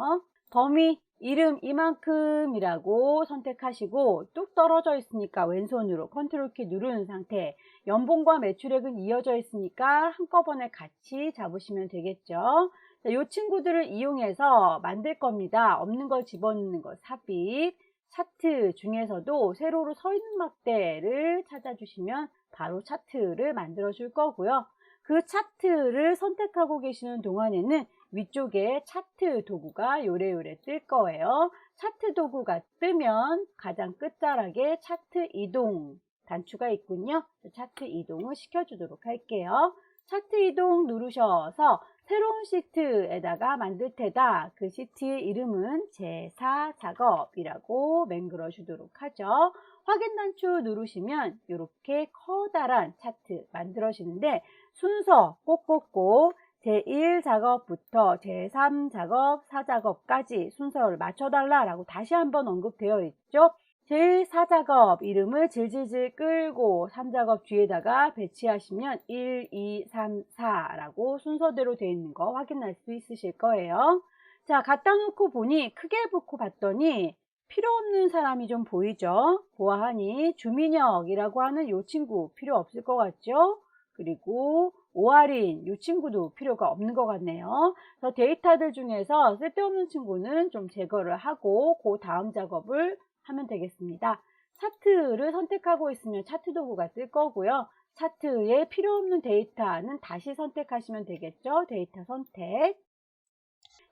범위 이름 이만큼이라고 선택하시고 뚝 떨어져 있으니까 왼손으로 컨트롤 키 누른 상태, 연봉과 매출액은 이어져 있으니까 한꺼번에 같이 잡으시면 되겠죠. 이 친구들을 이용해서 만들 겁니다. 없는 걸 집어넣는 거 삽입. 차트 중에서도 세로로 서 있는 막대를 찾아주시면 바로 차트를 만들어 줄 거고요. 그 차트를 선택하고 계시는 동안에는 위쪽에 차트 도구가 요래요래 뜰 거예요. 차트 도구가 뜨면 가장 끝자락에 차트 이동 단추가 있군요. 차트 이동을 시켜주도록 할게요. 차트 이동 누르셔서 새로운 시트에다가 만들 테다. 그 시트의 이름은 제4작업이라고 맹글어 주도록 하죠. 확인 단추 누르시면 이렇게 커다란 차트 만들어지는데 순서 꼭꼭꼭 제1작업부터 제3작업, 4작업까지 순서를 맞춰달라고 다시 한번 언급되어 있죠. 제4작업 이름을 질질질 끌고 3작업 뒤에다가 배치하시면 1, 2, 3, 4라고 순서대로 되어 있는 거 확인할 수 있으실 거예요. 자, 갖다 놓고 보니 크게 붙고 봤더니 필요 없는 사람이 좀 보이죠? 보아하니 주민혁이라고 하는 이 친구 필요 없을 것 같죠? 그리고 오아린 이 친구도 필요가 없는 것 같네요. 그래서 데이터들 중에서 쓸데없는 친구는 좀 제거를 하고 그 다음 작업을 하면 되겠습니다. 차트를 선택하고 있으면 차트 도구가 뜰 거고요. 차트에 필요 없는 데이터는 다시 선택하시면 되겠죠. 데이터 선택.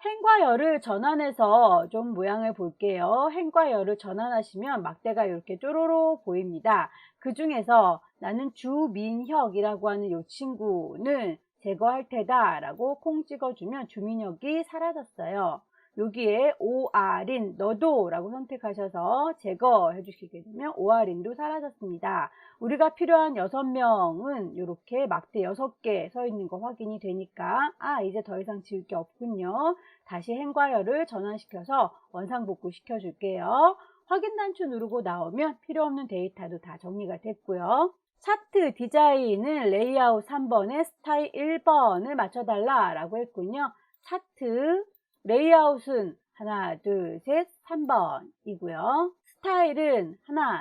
행과 열을 전환해서 좀 모양을 볼게요. 행과 열을 전환하시면 막대가 이렇게 쪼로로 보입니다. 그 중에서 나는 주민혁이라고 하는 이 친구는 제거할 테다 라고 콩 찍어주면 주민혁이 사라졌어요. 여기에 오아린 너도 라고 선택하셔서 제거해 주시게 되면 오아린도 사라졌습니다. 우리가 필요한 6명은 이렇게 막대 6개 서 있는 거 확인이 되니까 이제 더 이상 지울 게 없군요. 다시 행과 열을 전환시켜서 원상복구 시켜 줄게요. 확인 단추 누르고 나오면 필요 없는 데이터도 다 정리가 됐고요. 차트 디자인은 레이아웃 3번에 스타일 1번을 맞춰달라 라고 했군요. 차트 레이아웃은 하나, 둘, 셋, 3번이고요. 스타일은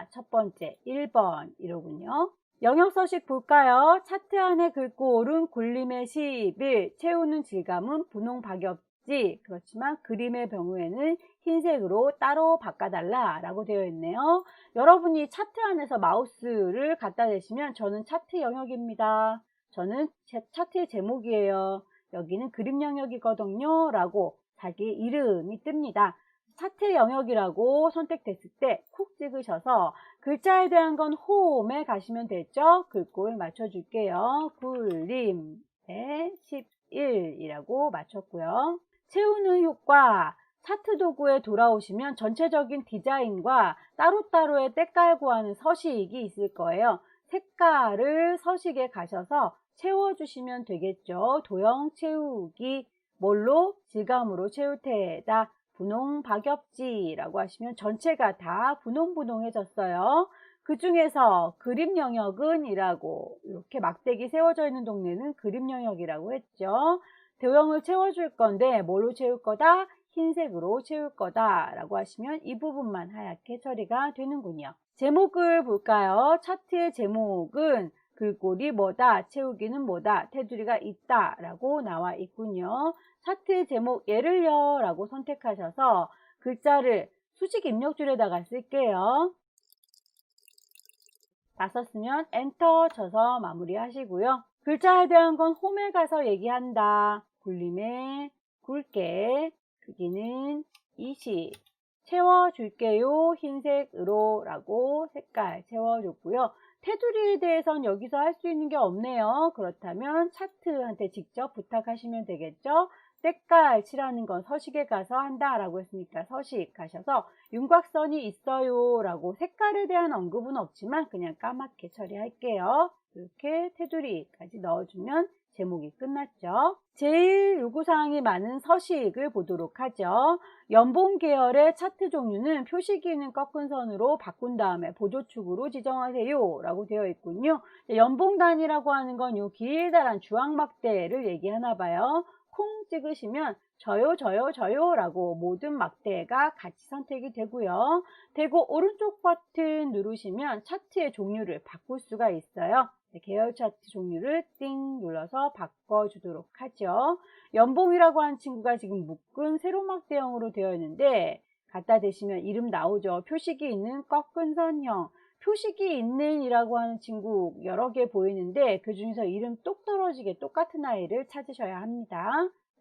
첫 번째 1번 이로군요. 영역 서식 볼까요? 차트 안에 긁고 오른 굴림의 11, 채우는 질감은 분홍 박엽지. 그렇지만 그림의 경우에는 흰색으로 따로 바꿔달라 라고 되어 있네요. 여러분이 차트 안에서 마우스를 갖다 대시면 저는 차트 영역입니다. 저는 차트의 제목이에요. 여기는 그림 영역이거든요 라고 자기 이름이 뜹니다. 차트 영역이라고 선택됐을 때 콕 찍으셔서 글자에 대한 건 홈에 가시면 되죠. 글꼴 맞춰줄게요. 굴림에 11이라고 맞췄고요. 채우는 효과 차트 도구에 돌아오시면 전체적인 디자인과 따로따로의 때깔고 하는 서식이 있을 거예요. 색깔을 서식에 가셔서 채워주시면 되겠죠. 도형 채우기 뭘로? 질감으로 채울 테다. 분홍 박엽지라고 하시면 전체가 다 분홍분홍해졌어요. 그 중에서 그림 영역은 이라고 이렇게 막대기 세워져 있는 동네는 그림 영역이라고 했죠. 도형을 채워줄 건데 뭘로 채울 거다? 흰색으로 채울 거다 라고 하시면 이 부분만 하얗게 처리가 되는군요. 제목을 볼까요? 차트의 제목은 글꼴이 뭐다, 채우기는 뭐다, 테두리가 있다 라고 나와 있군요. 차트의 제목 예를요 라고 선택하셔서 글자를 수직 입력줄에다가 쓸게요. 다 썼으면 엔터 쳐서 마무리 하시고요. 글자에 대한 건 홈에 가서 얘기한다. 굴림에 굵게 크기는 20 채워줄게요. 흰색으로 라고 색깔 채워줬고요. 테두리에 대해서는 여기서 할 수 있는 게 없네요. 그렇다면 차트한테 직접 부탁하시면 되겠죠. 색깔 칠하는 건 서식에 가서 한다 라고 했으니까 서식 가셔서 윤곽선이 있어요 라고 색깔에 대한 언급은 없지만 그냥 까맣게 처리할게요. 이렇게 테두리까지 넣어주면 제목이 끝났죠. 제일 요구사항이 많은 서식을 보도록 하죠. 연봉 계열의 차트 종류는 표시기는 꺾은 선으로 바꾼 다음에 보조축으로 지정하세요 라고 되어 있군요. 연봉 단위라고 하는 건 요 길다란 주황막대를 얘기하나 봐요. 콩 찍으시면 저요 라고 모든 막대가 같이 선택이 되고요. 되고 오른쪽 버튼 누르시면 차트의 종류를 바꿀 수가 있어요. 계열 차트 종류를 띵 눌러서 바꿔주도록 하죠. 연봉이라고 하는 친구가 지금 묶은 세로 막대형으로 되어 있는데 갖다 대시면 이름 나오죠. 표식이 있는 꺾은 선형. 표식이 있는 이라고 하는 친구 여러 개 보이는데 그 중에서 이름 똑 떨어지게 똑같은 아이를 찾으셔야 합니다.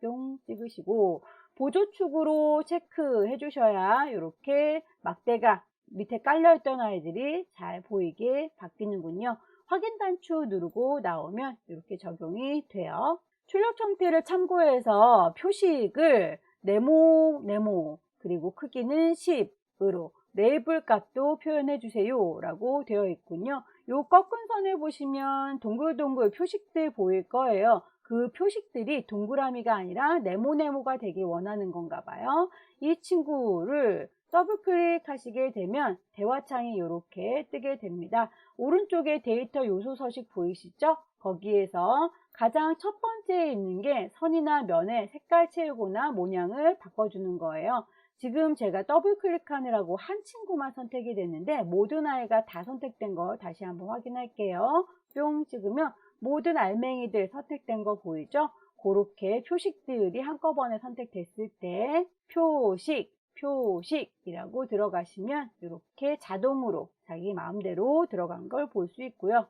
뿅 찍으시고 보조축으로 체크해 주셔야 이렇게 막대가 밑에 깔려 있던 아이들이 잘 보이게 바뀌는군요. 확인 단추 누르고 나오면 이렇게 적용이 돼요. 출력 형태를 참고해서 표식을 네모, 그리고 크기는 10으로 레이블 값도 표현해 주세요 라고 되어 있군요. 요 꺾은 선을 보시면 동글동글 표식들 보일 거예요. 그 표식들이 동그라미가 아니라 네모가 되길 원하는 건가 봐요. 이 친구를 더블 클릭하시게 되면 대화창이 이렇게 뜨게 됩니다. 오른쪽에 데이터 요소 서식 보이시죠? 거기에서 가장 첫 번째에 있는 게 선이나 면의 색깔 채우거나 모양을 바꿔주는 거예요. 지금 제가 더블 클릭하느라고 한 친구만 선택이 됐는데 모든 아이가 다 선택된 거 다시 한번 확인할게요. 뿅 찍으면 모든 알맹이들 선택된 거 보이죠? 그렇게 표식들이 한꺼번에 선택됐을 때 표식이라고 들어가시면 이렇게 자동으로 자기 마음대로 들어간 걸 볼 수 있고요.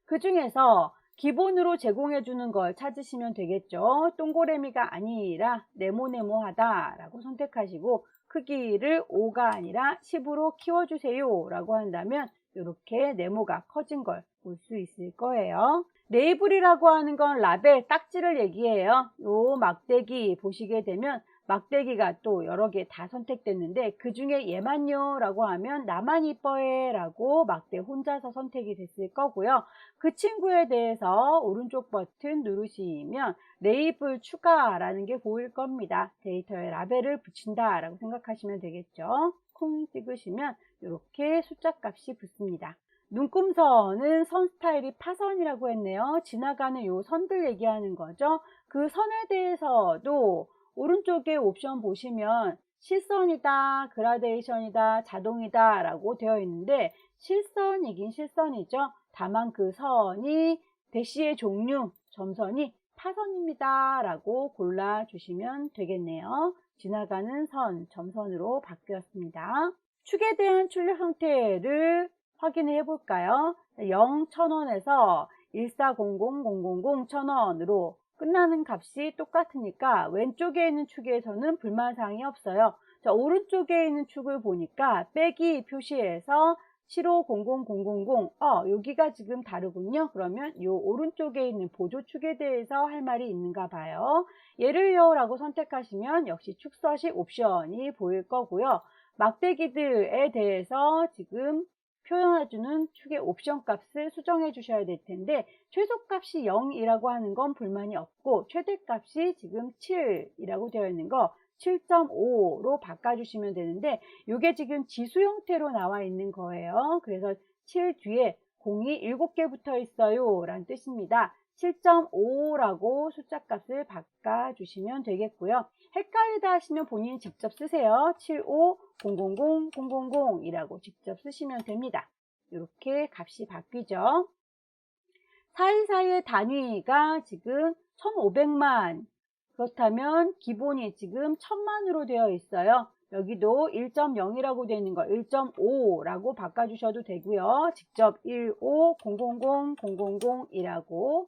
그 중에서 기본으로 제공해 주는 걸 찾으시면 되겠죠. 동그라미가 아니라 네모하다 라고 선택하시고 크기를 5가 아니라 10으로 키워주세요 라고 한다면 이렇게 네모가 커진 걸 볼 수 있을 거예요. 레이블이라고 하는 건 라벨, 딱지를 얘기해요. 요 막대기 보시게 되면 막대기가 또 여러 개 다 선택됐는데 그 중에 얘만요 라고 하면 나만 이뻐해 라고 막대 혼자서 선택이 됐을 거고요. 그 친구에 대해서 오른쪽 버튼 누르시면 레이블 추가라는 게 보일 겁니다. 데이터에 라벨을 붙인다 라고 생각하시면 되겠죠. 콩 찍으시면 이렇게 숫자 값이 붙습니다. 눈금선은 선 스타일이 파선이라고 했네요. 지나가는 요 선들 얘기하는 거죠. 그 선에 대해서도 오른쪽에 옵션 보시면 실선이다, 그라데이션이다, 자동이다 라고 되어 있는데 실선이긴 실선이죠. 다만 그 선이 대시의 종류, 점선이 파선입니다 라고 골라주시면 되겠네요. 지나가는 선, 점선으로 바뀌었습니다. 축에 대한 출력 형태를 확인해 볼까요? 0, 1000원에서 1400, 1000원으로 끝나는 값이 똑같으니까 왼쪽에 있는 축에서는 불만사항이 없어요. 자, 오른쪽에 있는 축을 보니까 빼기 표시에서 7500, 여기가 지금 다르군요. 그러면 이 오른쪽에 있는 보조축에 대해서 할 말이 있는가 봐요. 예를요 라고 선택하시면 역시 축 서식 옵션이 보일 거고요. 막대기들에 대해서 지금 표현해주는 축의 옵션 값을 수정해 주셔야 될 텐데 최소값이 0이라고 하는 건 불만이 없고 최대값이 지금 7이라고 되어 있는 거 7.5로 바꿔주시면 되는데 이게 지금 지수 형태로 나와 있는 거예요. 그래서 7 뒤에 0이 7개 붙어 있어요 라는 뜻입니다. 7.5라고 숫자 값을 바꿔주시면 되겠고요. 헷갈리다 하시면 본인이 직접 쓰세요. 75000 이라고 직접 쓰시면 됩니다. 이렇게 값이 바뀌죠. 사이사이의 단위가 지금 1500만, 그렇다면 기본이 지금 1000만으로 되어 있어요. 여기도 1.0이라고 되어 있는 거 1.5라고 바꿔주셔도 되고요. 직접 1500000이라고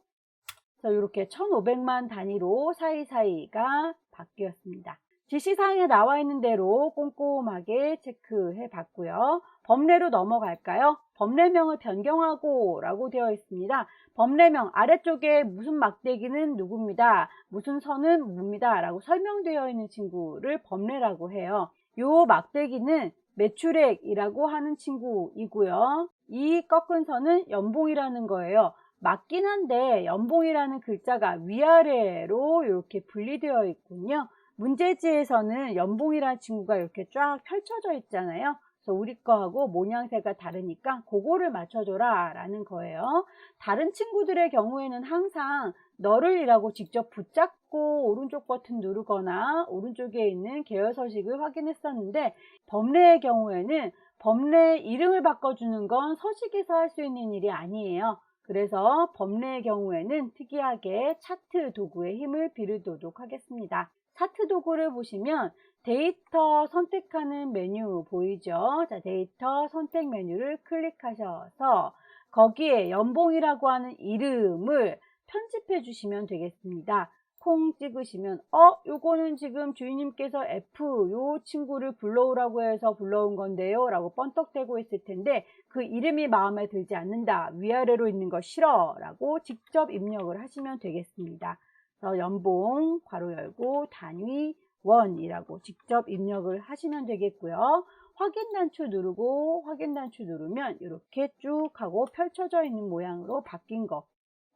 이렇게 1500만 단위로 사이사이가 바뀌었습니다. 지시사항에 나와 있는 대로 꼼꼼하게 체크해 봤고요. 범례로 넘어갈까요? 범례명을 변경하고 라고 되어 있습니다. 범례명 아래쪽에 무슨 막대기는 누구입니다. 무슨 선은 뭡니다. 라고 설명되어 있는 친구를 범례라고 해요. 요 막대기는 매출액이라고 하는 친구이고요. 이 꺾은 선은 연봉이라는 거예요. 맞긴 한데 연봉이라는 글자가 위아래로 이렇게 분리되어 있군요. 문제지에서는 연봉이라는 친구가 이렇게 쫙 펼쳐져 있잖아요. 그래서 우리 거하고 모양새가 다르니까 그거를 맞춰줘라 라는 거예요. 다른 친구들의 경우에는 항상 너를 이라고 직접 붙잡고 오른쪽 버튼 누르거나 오른쪽에 있는 계열 서식을 확인했었는데 범례의 경우에는 범례 이름을 바꿔주는 건 서식에서 할 수 있는 일이 아니에요. 그래서 범례의 경우에는 특이하게 차트 도구의 힘을 빌도록 하겠습니다. 차트 도구를 보시면 데이터 선택하는 메뉴 보이죠? 자, 데이터 선택 메뉴를 클릭하셔서 거기에 연봉이라고 하는 이름을 편집해 주시면 되겠습니다. 콩 찍으시면 요거는 지금 주인님께서 F 요 친구를 불러오라고 해서 불러온 건데요 라고 뻔떡대고 있을 텐데 그 이름이 마음에 들지 않는다, 위아래로 있는 거 싫어 라고 직접 입력을 하시면 되겠습니다. 그래서 연봉 괄호 열고 단위 원이라고 직접 입력을 하시면 되겠고요. 확인 단추 누르고 확인 단추 누르면 이렇게 쭉 하고 펼쳐져 있는 모양으로 바뀐 거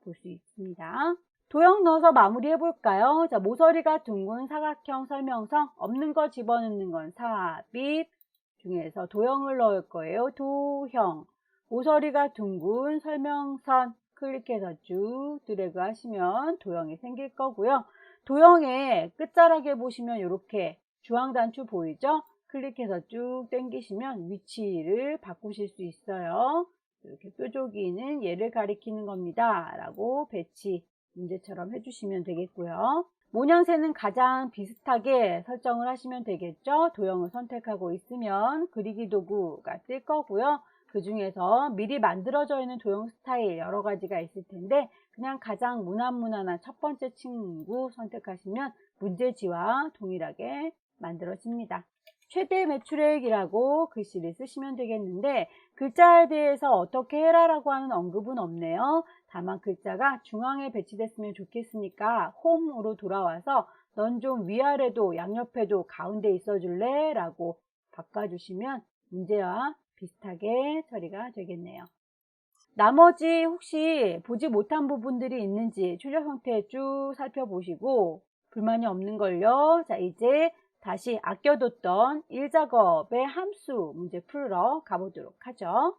볼 수 있습니다. 도형 넣어서 마무리 해볼까요? 자, 모서리가 둥근 사각형 설명성, 없는 거 집어넣는 건 삽입 중에서 도형을 넣을 거예요. 도형, 모서리가 둥근 설명선 클릭해서 쭉 드래그 하시면 도형이 생길 거고요. 도형의 끝자락에 보시면 이렇게 주황 단추 보이죠? 클릭해서 쭉 당기시면 위치를 바꾸실 수 있어요. 이렇게 뾰족이는 얘를 가리키는 겁니다 라고 배치 문제처럼 해주시면 되겠고요. 모양새는 가장 비슷하게 설정을 하시면 되겠죠. 도형을 선택하고 있으면 그리기 도구가 뜰 거고요. 그 중에서 미리 만들어져 있는 도형 스타일 여러 가지가 있을 텐데 그냥 가장 무난무난한 첫 번째 친구 선택하시면 문제지와 동일하게 만들어집니다. 최대 매출액이라고 글씨를 쓰시면 되겠는데 글자에 대해서 어떻게 해라 라고 하는 언급은 없네요. 다만 글자가 중앙에 배치됐으면 좋겠으니까 홈으로 돌아와서 넌 좀 위아래도 양옆에도 가운데 있어 줄래? 라고 바꿔주시면 문제와 비슷하게 처리가 되겠네요. 나머지 혹시 보지 못한 부분들이 있는지 출력 형태 쭉 살펴보시고 불만이 없는 걸요. 자, 이제 다시 아껴뒀던 1작업의 함수 문제 풀러 가보도록 하죠.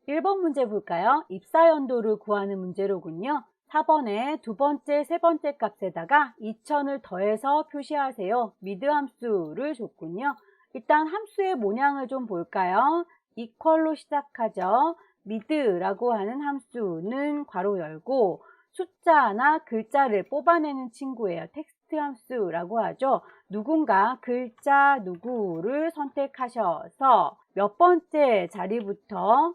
1번 문제 볼까요? 입사 연도를 구하는 문제로군요. 4번에 두 번째, 세 번째 값에다가 2000을 더해서 표시하세요. 미드 함수를 줬군요. 일단 함수의 모양을 좀 볼까요? 이퀄로 시작하죠. 미드라고 하는 함수는 괄호 열고 숫자나 글자를 뽑아내는 친구예요. 텍스트 함수라고 하죠. 누군가 글자 누구를 선택하셔서 몇 번째 자리부터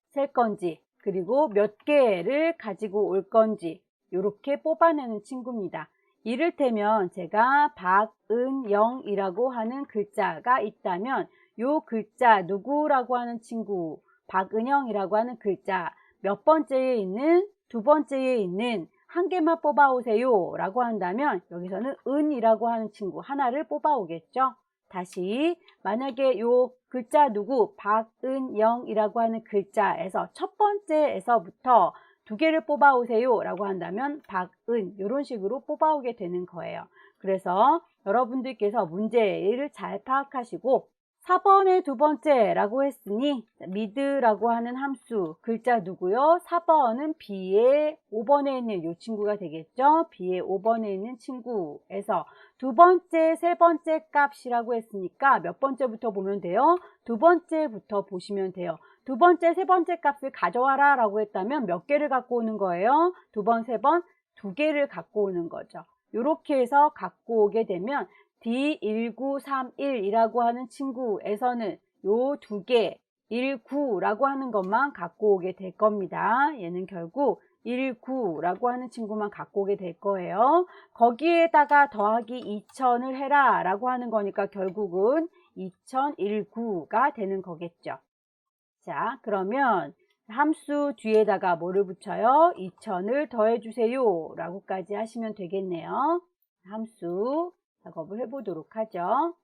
셀 건지 그리고 몇 개를 가지고 올 건지 이렇게 뽑아내는 친구입니다. 이를테면 제가 박은영이라고 하는 글자가 있다면 이 글자 누구라고 하는 친구 박은영이라고 하는 글자 몇 번째에 있는 두 번째에 있는 한 개만 뽑아오세요 라고 한다면 여기서는 은이라고 하는 친구 하나를 뽑아오겠죠. 다시 만약에 이 글자 누구 박은영이라고 하는 글자에서 첫 번째에서부터 두 개를 뽑아오세요 라고 한다면 박은 이런 식으로 뽑아오게 되는 거예요. 그래서 여러분들께서 문제를 잘 파악하시고 4번의 두 번째라고 했으니 미드라고 하는 함수 글자 누구요? 4번은 B의 5번에 있는 이 친구가 되겠죠. B의 5번에 있는 친구에서 두 번째, 세 번째 값이라고 했으니까 몇 번째부터 보면 돼요? 두 번째부터 보시면 돼요. 두 번째, 세 번째 값을 가져와라 라고 했다면 몇 개를 갖고 오는 거예요? 두 번, 세 번, 두 개를 갖고 오는 거죠. 이렇게 해서 갖고 오게 되면 D1931이라고 하는 친구에서는 요 두 개 19라고 하는 것만 갖고 오게 될 겁니다. 얘는 결국 19라고 하는 친구만 갖고 오게 될 거예요. 거기에다가 더하기 2000을 해라 라고 하는 거니까 결국은 2019가 되는 거겠죠. 자, 그러면 함수 뒤에다가 뭐를 붙여요? 2000을 더해주세요 라고까지 하시면 되겠네요. 함수 작업을 해보도록 하죠.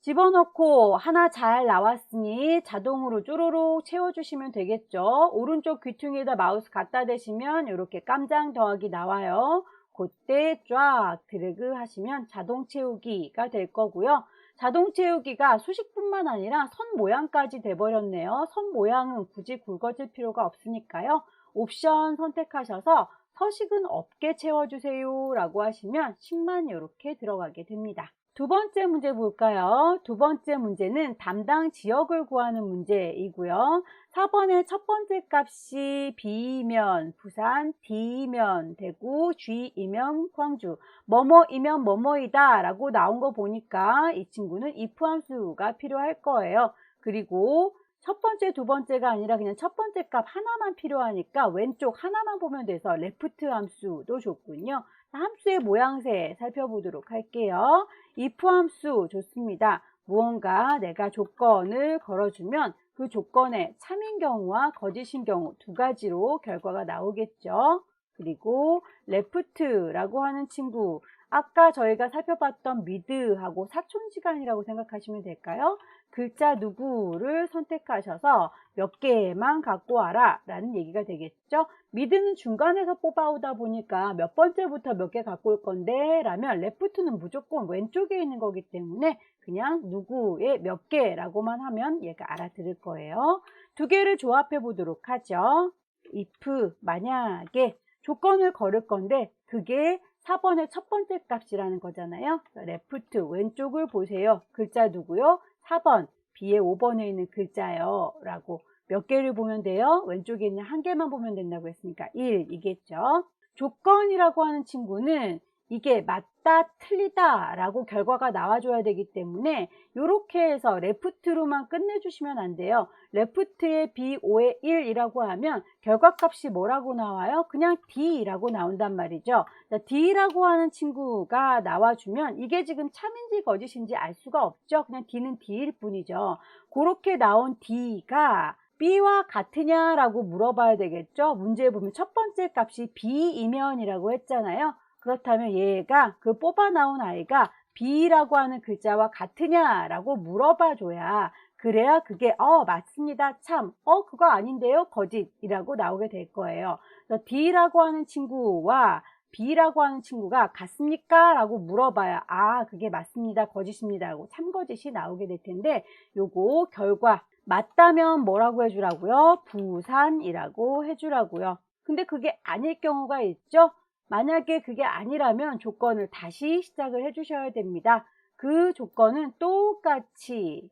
집어넣고 하나 잘 나왔으니 자동으로 쪼로록 채워주시면 되겠죠. 오른쪽 귀퉁이에다 마우스 갖다 대시면 이렇게 깜장 더하기 나와요. 그때 쫙 드래그 하시면 자동 채우기가 될 거고요. 자동 채우기가 수식뿐만 아니라 선 모양까지 돼버렸네요. 선 모양은 굳이 굵어질 필요가 없으니까요. 옵션 선택하셔서 서식은 없게 채워주세요 라고 하시면 식만 이렇게 들어가게 됩니다. 두 번째 문제 볼까요? 두 번째 문제는 담당 지역을 구하는 문제이고요. 4번의 첫 번째 값이 B이면 부산, D이면 대구, G이면 광주, 뭐뭐이면 뭐뭐이다 라고 나온 거 보니까 이 친구는 if 함수가 필요할 거예요. 그리고 첫 번째, 두 번째가 아니라 그냥 첫 번째 값 하나만 필요하니까 왼쪽 하나만 보면 돼서 left 함수도 좋군요. 함수의 모양새 살펴보도록 할게요. if 함수 좋습니다. 무언가 내가 조건을 걸어주면 그 조건에 참인 경우와 거짓인 경우 두 가지로 결과가 나오겠죠. 그리고 left라고 하는 친구, 아까 저희가 살펴봤던 mid하고 사촌지간이라고 생각하시면 될까요? 글자 누구를 선택하셔서 몇 개만 갖고 와라 라는 얘기가 되겠죠. mid는 중간에서 뽑아오다 보니까 몇 번째부터 몇 개 갖고 올 건데 라면 left는 무조건 왼쪽에 있는 거기 때문에 그냥 누구의 몇 개라고만 하면 얘가 알아들을 거예요. 두 개를 조합해 보도록 하죠. if 만약에 조건을 걸을 건데 그게 4번의 첫 번째 값이라는 거잖아요. left 왼쪽을 보세요. 글자 누구요? 4번 B의 5번에 있는 글자요 라고 몇 개를 보면 돼요? 왼쪽에 있는 한 개만 보면 된다고 했으니까 1이겠죠. 조건이라고 하는 친구는 이게 맞다 틀리다 라고 결과가 나와줘야 되기 때문에 이렇게 해서 left로만 끝내주시면 안 돼요. left의 B5의 1이라고 하면 결과값이 뭐라고 나와요? 그냥 D라고 나온단 말이죠. D라고 하는 친구가 나와주면 이게 지금 참인지 거짓인지 알 수가 없죠. 그냥 D는 D일 뿐이죠. 그렇게 나온 D가 B와 같으냐라고 물어봐야 되겠죠. 문제에 보면 첫 번째 값이 B이면이라고 했잖아요. 그렇다면 얘가 그 뽑아 나온 아이가 B라고 하는 글자와 같으냐라고 물어봐 줘야 그래야 그게 맞습니다 참 그거 아닌데요 거짓이라고 나오게 될 거예요. 그래서 D라고 하는 친구와 B라고 하는 친구가 같습니까? 라고 물어봐야 그게 맞습니다 거짓입니다 라고 참거짓이 나오게 될 텐데 요거 결과 맞다면 뭐라고 해주라고요? 부산이라고 해주라고요. 근데 그게 아닐 경우가 있죠. 만약에 그게 아니라면 조건을 다시 시작을 해 주셔야 됩니다. 그 조건은 똑같이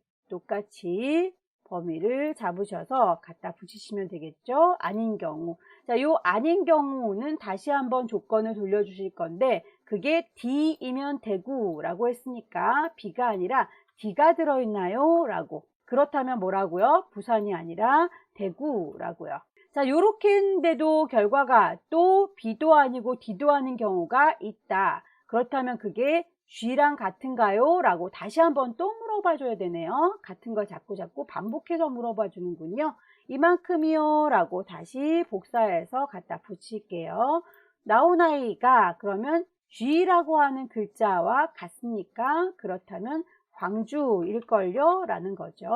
범위를 잡으셔서 갖다 붙이시면 되겠죠. 아닌 경우. 자, 요 아닌 경우는 다시 한번 조건을 돌려주실 건데 그게 D이면 대구라고 했으니까 B가 아니라 D가 들어있나요? 라고. 그렇다면 뭐라고요? 부산이 아니라 대구라고요. 자, 요렇게 했는데도 결과가 또 B도 아니고 D도 아닌 경우가 있다. 그렇다면 그게 G랑 같은가요? 라고 다시 한번 또 물어봐 줘야 되네요. 같은 걸 자꾸 반복해서 물어봐 주는군요. 이만큼이요 라고 다시 복사해서 갖다 붙일게요. 나온 아이가 그러면 G라고 하는 글자와 같습니까? 그렇다면 광주일걸요? 라는 거죠.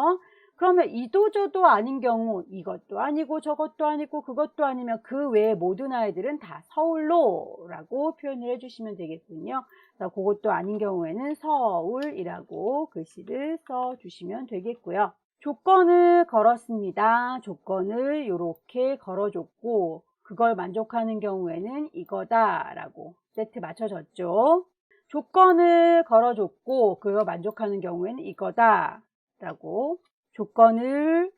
그러면 이도저도 아닌 경우 이것도 아니고 저것도 아니고 그것도 아니면 그 외의 모든 아이들은 다 서울로 라고 표현을 해주시면 되겠군요. 그래서 그것도 아닌 경우에는 서울이라고 글씨를 써주시면 되겠고요. 조건을 걸었습니다. 조건을 이렇게 걸어줬고 그걸 만족하는 경우에는 이거다 라고 세트 맞춰졌죠. 조건을 걸어줬고 그걸 만족하는 경우에는 이거다 라고 조건을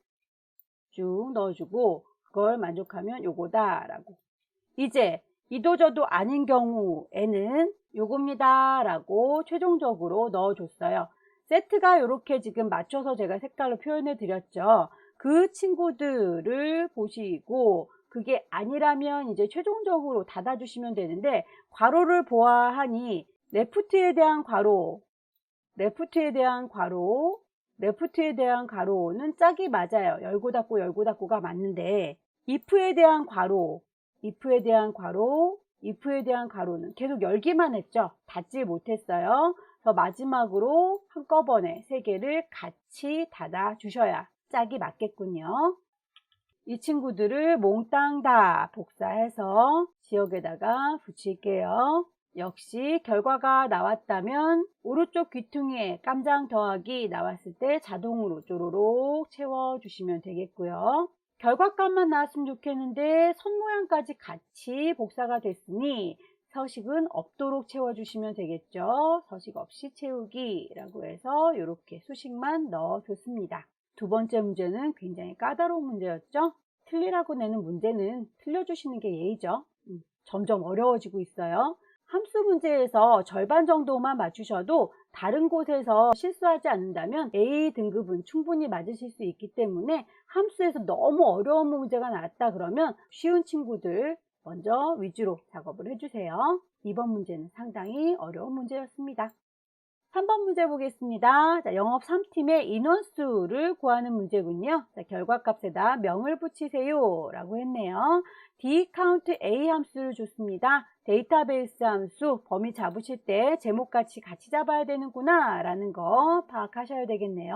쭉 넣어주고 그걸 만족하면 요거다 라고. 이제 이도저도 아닌 경우에는 요겁니다 라고 최종적으로 넣어줬어요. 세트가 이렇게 지금 맞춰서 제가 색깔로 표현해 드렸죠. 그 친구들을 보시고 그게 아니라면 이제 최종적으로 닫아주시면 되는데 괄호를 보아하니 레프트에 대한 괄호, 레프트에 대한 가로는 짝이 맞아요. 열고 닫고가 맞는데 if에 대한 가로는 계속 열기만 했죠. 닫지 못했어요. 그래서 마지막으로 한꺼번에 세 개를 같이 닫아 주셔야 짝이 맞겠군요. 이 친구들을 몽땅 다 복사해서 지역에다가 붙일게요. 역시 결과가 나왔다면 오른쪽 귀퉁이에 깜장 더하기 나왔을 때 자동으로 쪼로록 채워주시면 되겠고요. 결과값만 나왔으면 좋겠는데 손 모양까지 같이 복사가 됐으니 서식은 없도록 채워주시면 되겠죠. 서식 없이 채우기라고 해서 이렇게 수식만 넣어줬습니다. 두 번째 문제는 굉장히 까다로운 문제였죠. 틀리라고 내는 문제는 틀려주시는 게 예의죠. 점점 어려워지고 있어요. 함수 문제에서 절반 정도만 맞추셔도 다른 곳에서 실수하지 않는다면 A 등급은 충분히 맞으실 수 있기 때문에 함수에서 너무 어려운 문제가 나왔다 그러면 쉬운 친구들 먼저 위주로 작업을 해주세요. 2번 문제는 상당히 어려운 문제였습니다. 3번 문제 보겠습니다. 자, 영업 3팀의 인원수를 구하는 문제군요. 자, 결과값에다 명을 붙이세요 라고 했네요. dCount A 함수를 줬습니다. 데이터베이스 함수 범위 잡으실 때 제목같이 같이 잡아야 되는구나 라는 거 파악하셔야 되겠네요.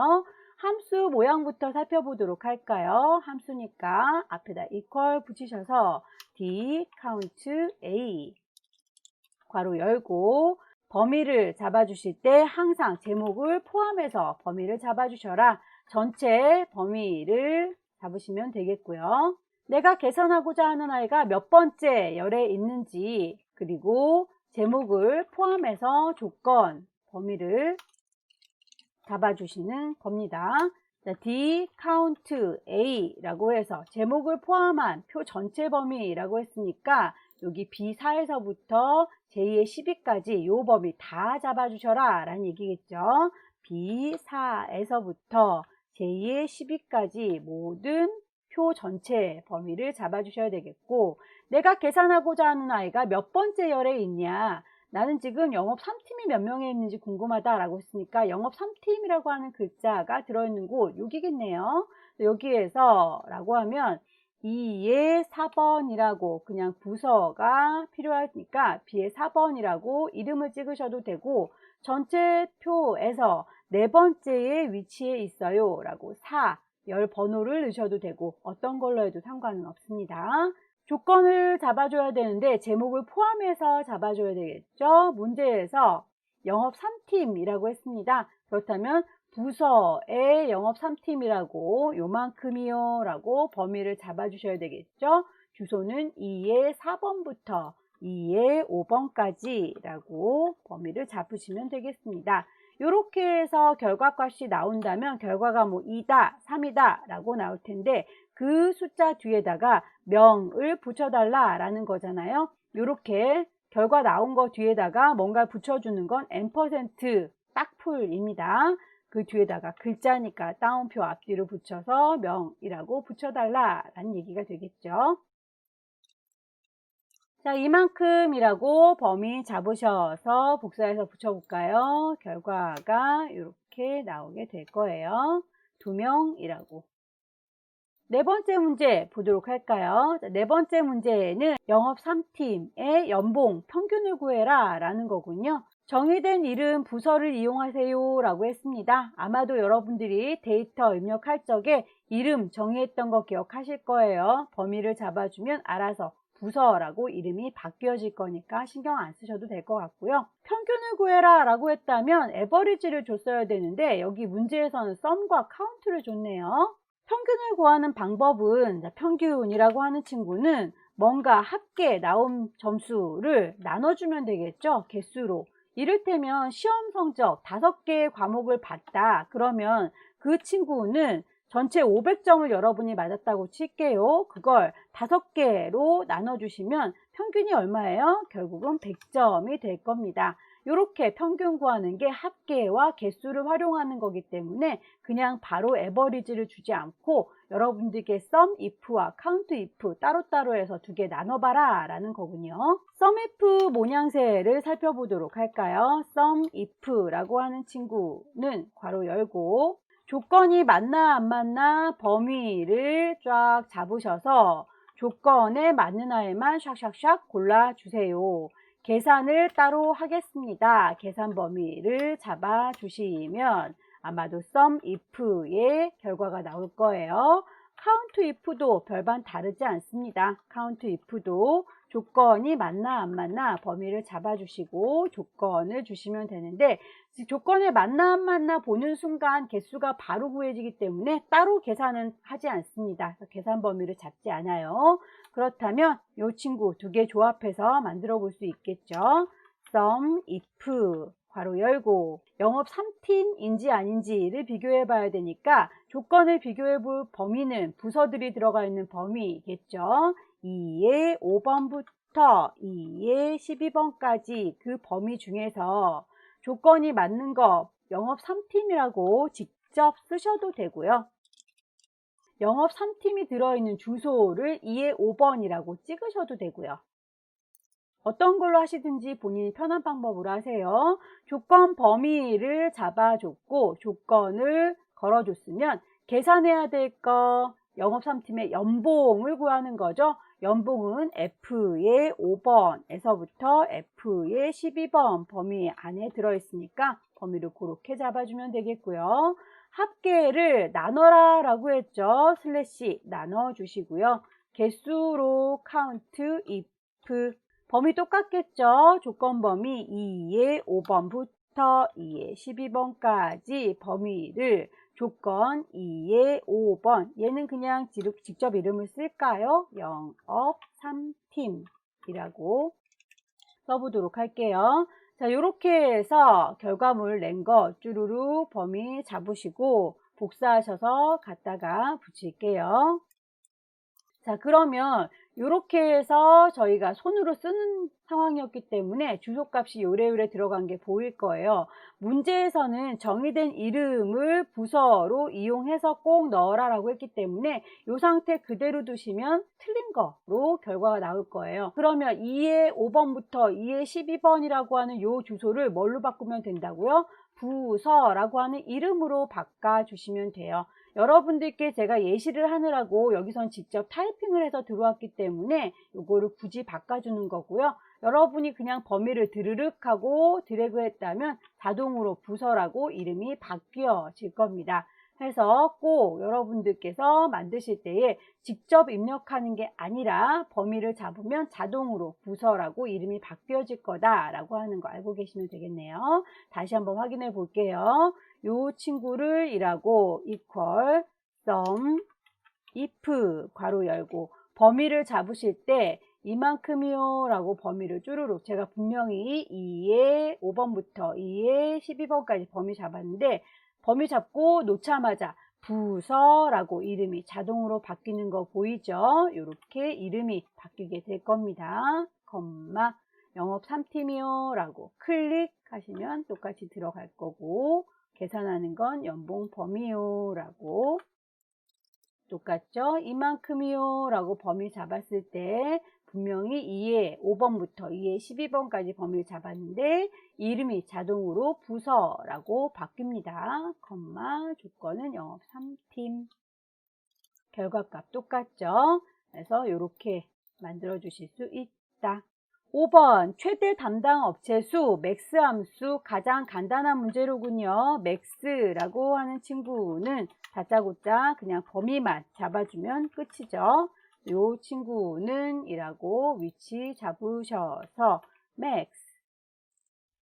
함수 모양부터 살펴보도록 할까요? 함수니까 앞에다 equal 붙이셔서 dCount A 괄호 열고 범위를 잡아주실 때 항상 제목을 포함해서 범위를 잡아주셔라. 전체 범위를 잡으시면 되겠고요. 내가 개선하고자 하는 아이가 몇 번째 열에 있는지, 그리고 제목을 포함해서 조건, 범위를 잡아주시는 겁니다. 자, dCount A라고 해서 제목을 포함한 표 전체 범위라고 했으니까 여기 B4에서부터 제2의 12까지 요 범위 다 잡아주셔라 라는 얘기겠죠. B4에서부터 제2의 12까지 모든 표 전체 범위를 잡아주셔야 되겠고, 내가 계산하고자 하는 아이가 몇 번째 열에 있냐, 나는 지금 영업 3팀이 몇 명에 있는지 궁금하다라고 했으니까 영업 3팀이라고 하는 글자가 들어있는 곳 여기겠네요. 여기에서 라고 하면 2의 4번이라고 그냥 부서가 필요하니까 B의 4번이라고 이름을 찍으셔도 되고, 전체 표에서 네 번째의 위치에 있어요 라고 4, 열 번호를 넣으셔도 되고 어떤 걸로 해도 상관은 없습니다. 조건을 잡아줘야 되는데 제목을 포함해서 잡아줘야 되겠죠. 문제에서 영업 3팀이라고 했습니다. 그렇다면 부서의 영업 3팀이라고 요만큼이요 라고 범위를 잡아주셔야 되겠죠. 주소는 2의 4번부터 2의 5번까지 라고 범위를 잡으시면 되겠습니다. 이렇게 해서 결과값이 나온다면 결과가 뭐 2다, 3이다 라고 나올 텐데 그 숫자 뒤에다가 명을 붙여달라 라는 거잖아요. 이렇게 결과 나온 거 뒤에다가 뭔가 붙여주는 건 n% 딱풀입니다. 그 뒤에다가 글자니까 따옴표 앞뒤로 붙여서 명이라고 붙여달라 라는 얘기가 되겠죠. 자, 이만큼이라고 범위 잡으셔서 복사해서 붙여볼까요? 결과가 이렇게 나오게 될 거예요. 2명이라고. 네 번째 문제 보도록 할까요? 자, 네 번째 문제는 영업 3팀의 연봉 평균을 구해라 라는 거군요. 정의된 이름 부서를 이용하세요 라고 했습니다. 아마도 여러분들이 데이터 입력할 적에 이름 정의했던 거 기억하실 거예요. 범위를 잡아주면 알아서 부서라고 이름이 바뀌어질 거니까 신경 안 쓰셔도 될 것 같고요. 평균을 구해라 라고 했다면 에버리지를 줬어야 되는데 여기 문제에서는 썸과 카운트를 줬네요. 평균을 구하는 방법은 평균이라고 하는 친구는 뭔가 합계 나온 점수를 나눠주면 되겠죠. 개수로. 이를테면 시험 성적 5개의 과목을 봤다. 그러면 그 친구는 전체 500점을 여러분이 맞았다고 칠게요. 그걸 5개로 나눠주시면 평균이 얼마예요? 결국은 100점이 될 겁니다. 이렇게 평균 구하는 게 합계와 개수를 활용하는 거기 때문에 그냥 바로 에버리지를 주지 않고 여러분들께 sum if와 count if 따로따로 해서 두 개 나눠봐라 라는 거군요. sum if 모양새를 살펴보도록 할까요? sum if라고 하는 친구는 괄호 열고 조건이 맞나 안 맞나 범위를 쫙 잡으셔서 조건에 맞는 아이만 샥샥샥 골라주세요. 계산을 따로 하겠습니다. 계산 범위를 잡아 주시면 아마도 sum if의 결과가 나올 거예요. count if도 별반 다르지 않습니다. count if도 조건이 맞나 안 맞나 범위를 잡아 주시고 조건을 주시면 되는데 조건에 맞나 안 맞나 보는 순간 개수가 바로 구해지기 때문에 따로 계산은 하지 않습니다. 계산 범위를 잡지 않아요. 그렇다면 이 친구 두 개 조합해서 만들어 볼 수 있겠죠. sum if 괄호 열고 영업 3팀인지 아닌지를 비교해 봐야 되니까 조건을 비교해 볼 범위는 부서들이 들어가 있는 범위겠죠. 2의 5번부터 2의 12번까지 그 범위 중에서 조건이 맞는 거 영업 3팀이라고 직접 쓰셔도 되고요. 영업 3팀이 들어있는 주소를 2의 5번이라고 찍으셔도 되고요. 어떤 걸로 하시든지 본인이 편한 방법으로 하세요. 조건 범위를 잡아줬고 조건을 걸어줬으면 계산해야 될 거 영업 3팀의 연봉을 구하는 거죠. 연봉은 F의 5번에서부터 F의 12번 범위 안에 들어있으니까 범위를 그렇게 잡아주면 되겠고요. 합계를 나눠라 라고 했죠. 슬래시 나눠주시고요. 개수로 count if 범위 똑같겠죠. 조건 범위 2의 5번부터 2의 12번까지 범위를 조건 2의 5번 얘는 그냥 직접 이름을 쓸까요? 영업 3팀이라고 써보도록 할게요. 자, 이렇게 해서 결과물 낸 거 쭈루루 범위 잡으시고 복사하셔서 갖다가 붙일게요. 자, 그러면 이렇게 해서 저희가 손으로 쓰는 상황이었기 때문에 주소값이 요래요래 들어간 게 보일 거예요. 문제에서는 정의된 이름을 부서로 이용해서 꼭 넣어라 라고 했기 때문에 이 상태 그대로 두시면 틀린 거로 결과가 나올 거예요. 그러면 2의 5번부터 2의 12번이라고 하는 이 주소를 뭘로 바꾸면 된다고요? 부서라고 하는 이름으로 바꿔주시면 돼요. 여러분들께 제가 예시를 하느라고 여기선 직접 타이핑을 해서 들어왔기 때문에 이거를 굳이 바꿔주는 거고요. 여러분이 그냥 범위를 드르륵 하고 드래그 했다면 자동으로 부서라고 이름이 바뀌어질 겁니다. 해서 꼭 여러분들께서 만드실 때에 직접 입력하는 게 아니라 범위를 잡으면 자동으로 부서라고 이름이 바뀌어질 거다라고 하는 거 알고 계시면 되겠네요. 다시 한번 확인해 볼게요. 요 친구를 이라고 equal sum if 괄호 열고 범위를 잡으실 때 이만큼이요 라고 범위를 쭈루룩 제가 분명히 2의 5번부터 2의 12번까지 범위 잡았는데 범위 잡고 놓자마자 부서라고 이름이 자동으로 바뀌는 거 보이죠? 이렇게 이름이 바뀌게 될 겁니다. 컴마 영업 3팀이요 라고 클릭하시면 똑같이 들어갈 거고 계산하는 건 연봉 범위요 라고 똑같죠? 이만큼이요 라고 범위 잡았을 때 분명히 2의 5번부터 2의 12번까지 범위를 잡았는데 이름이 자동으로 부서라고 바뀝니다. 컴마 조건은 영업 3팀 결과값 똑같죠? 그래서 이렇게 만들어 주실 수 있다. 5번 최대 담당 업체 수 맥스 함수 가장 간단한 문제로군요. 맥스라고 하는 친구는 다짜고짜 그냥 범위만 잡아주면 끝이죠. 이 친구는 이라고 위치 잡으셔서 맥스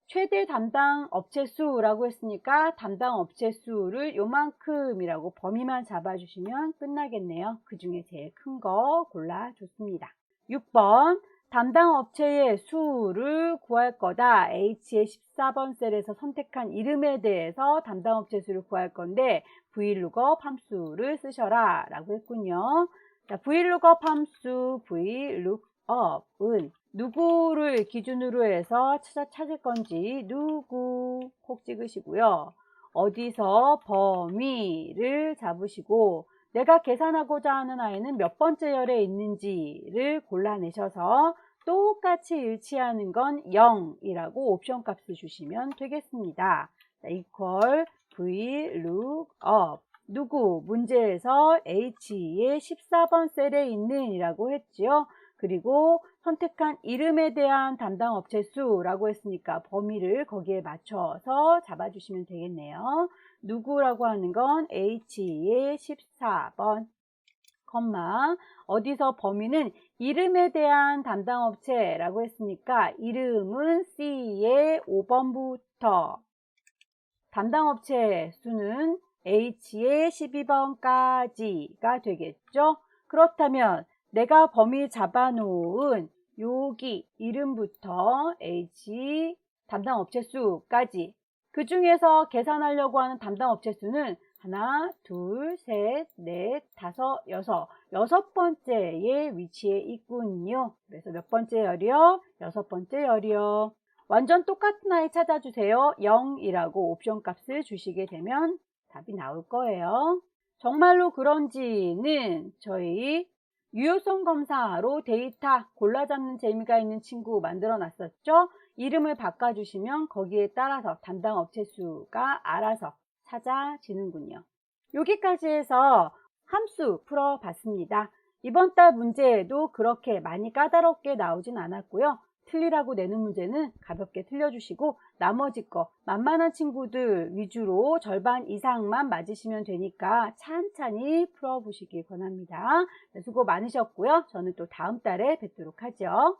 최대 담당 업체 수라고 했으니까 담당 업체 수를 요만큼이라고 범위만 잡아주시면 끝나겠네요. 그 중에 제일 큰 거 골라줬습니다. 6번 담당 업체의 수를 구할 거다. H의 14번 셀에서 선택한 이름에 대해서 담당 업체 수를 구할 건데 VLOOKUP 함수를 쓰셔라 라고 했군요. 자, VLOOKUP 함수 VLOOKUP은 누구를 기준으로 해서 찾을 건지 누구 콕 찍으시고요. 어디서 범위를 잡으시고 내가 계산하고자 하는 아이는 몇 번째 열에 있는지를 골라내셔서 똑같이 일치하는 건 0이라고 옵션 값을 주시면 되겠습니다. equal VLOOKUP 누구 문제에서 H의 14번 셀에 있는 이라고 했지요. 그리고 선택한 이름에 대한 담당 업체 수라고 했으니까 범위를 거기에 맞춰서 잡아주시면 되겠네요. 누구라고 하는 건 H의 14번, 컴마 어디서 범위는 이름에 대한 담당 업체라고 했으니까 이름은 C의 5번부터 담당 업체 수는 H의 12번까지가 되겠죠. 그렇다면 내가 범위 잡아놓은 여기 이름부터 H 담당 업체 수까지 그 중에서 계산하려고 하는 담당 업체 수는 하나, 둘, 셋, 넷, 다섯, 여섯 번째의 위치에 있군요. 그래서 몇 번째 열이요? 여섯 번째 열이요. 완전 똑같은 아이 찾아주세요. 0이라고 옵션 값을 주시게 되면 답이 나올 거예요. 정말로 그런지는 저희 유효성 검사로 데이터 골라잡는 재미가 있는 친구 만들어 놨었죠. 이름을 바꿔주시면 거기에 따라서 담당 업체 수가 알아서 찾아지는군요. 여기까지 해서 함수 풀어봤습니다. 이번 달 문제에도 그렇게 많이 까다롭게 나오진 않았고요. 틀리라고 내는 문제는 가볍게 틀려주시고 나머지 거 만만한 친구들 위주로 절반 이상만 맞으시면 되니까 찬찬히 풀어보시기 권합니다. 수고 많으셨고요. 저는 또 다음 달에 뵙도록 하죠.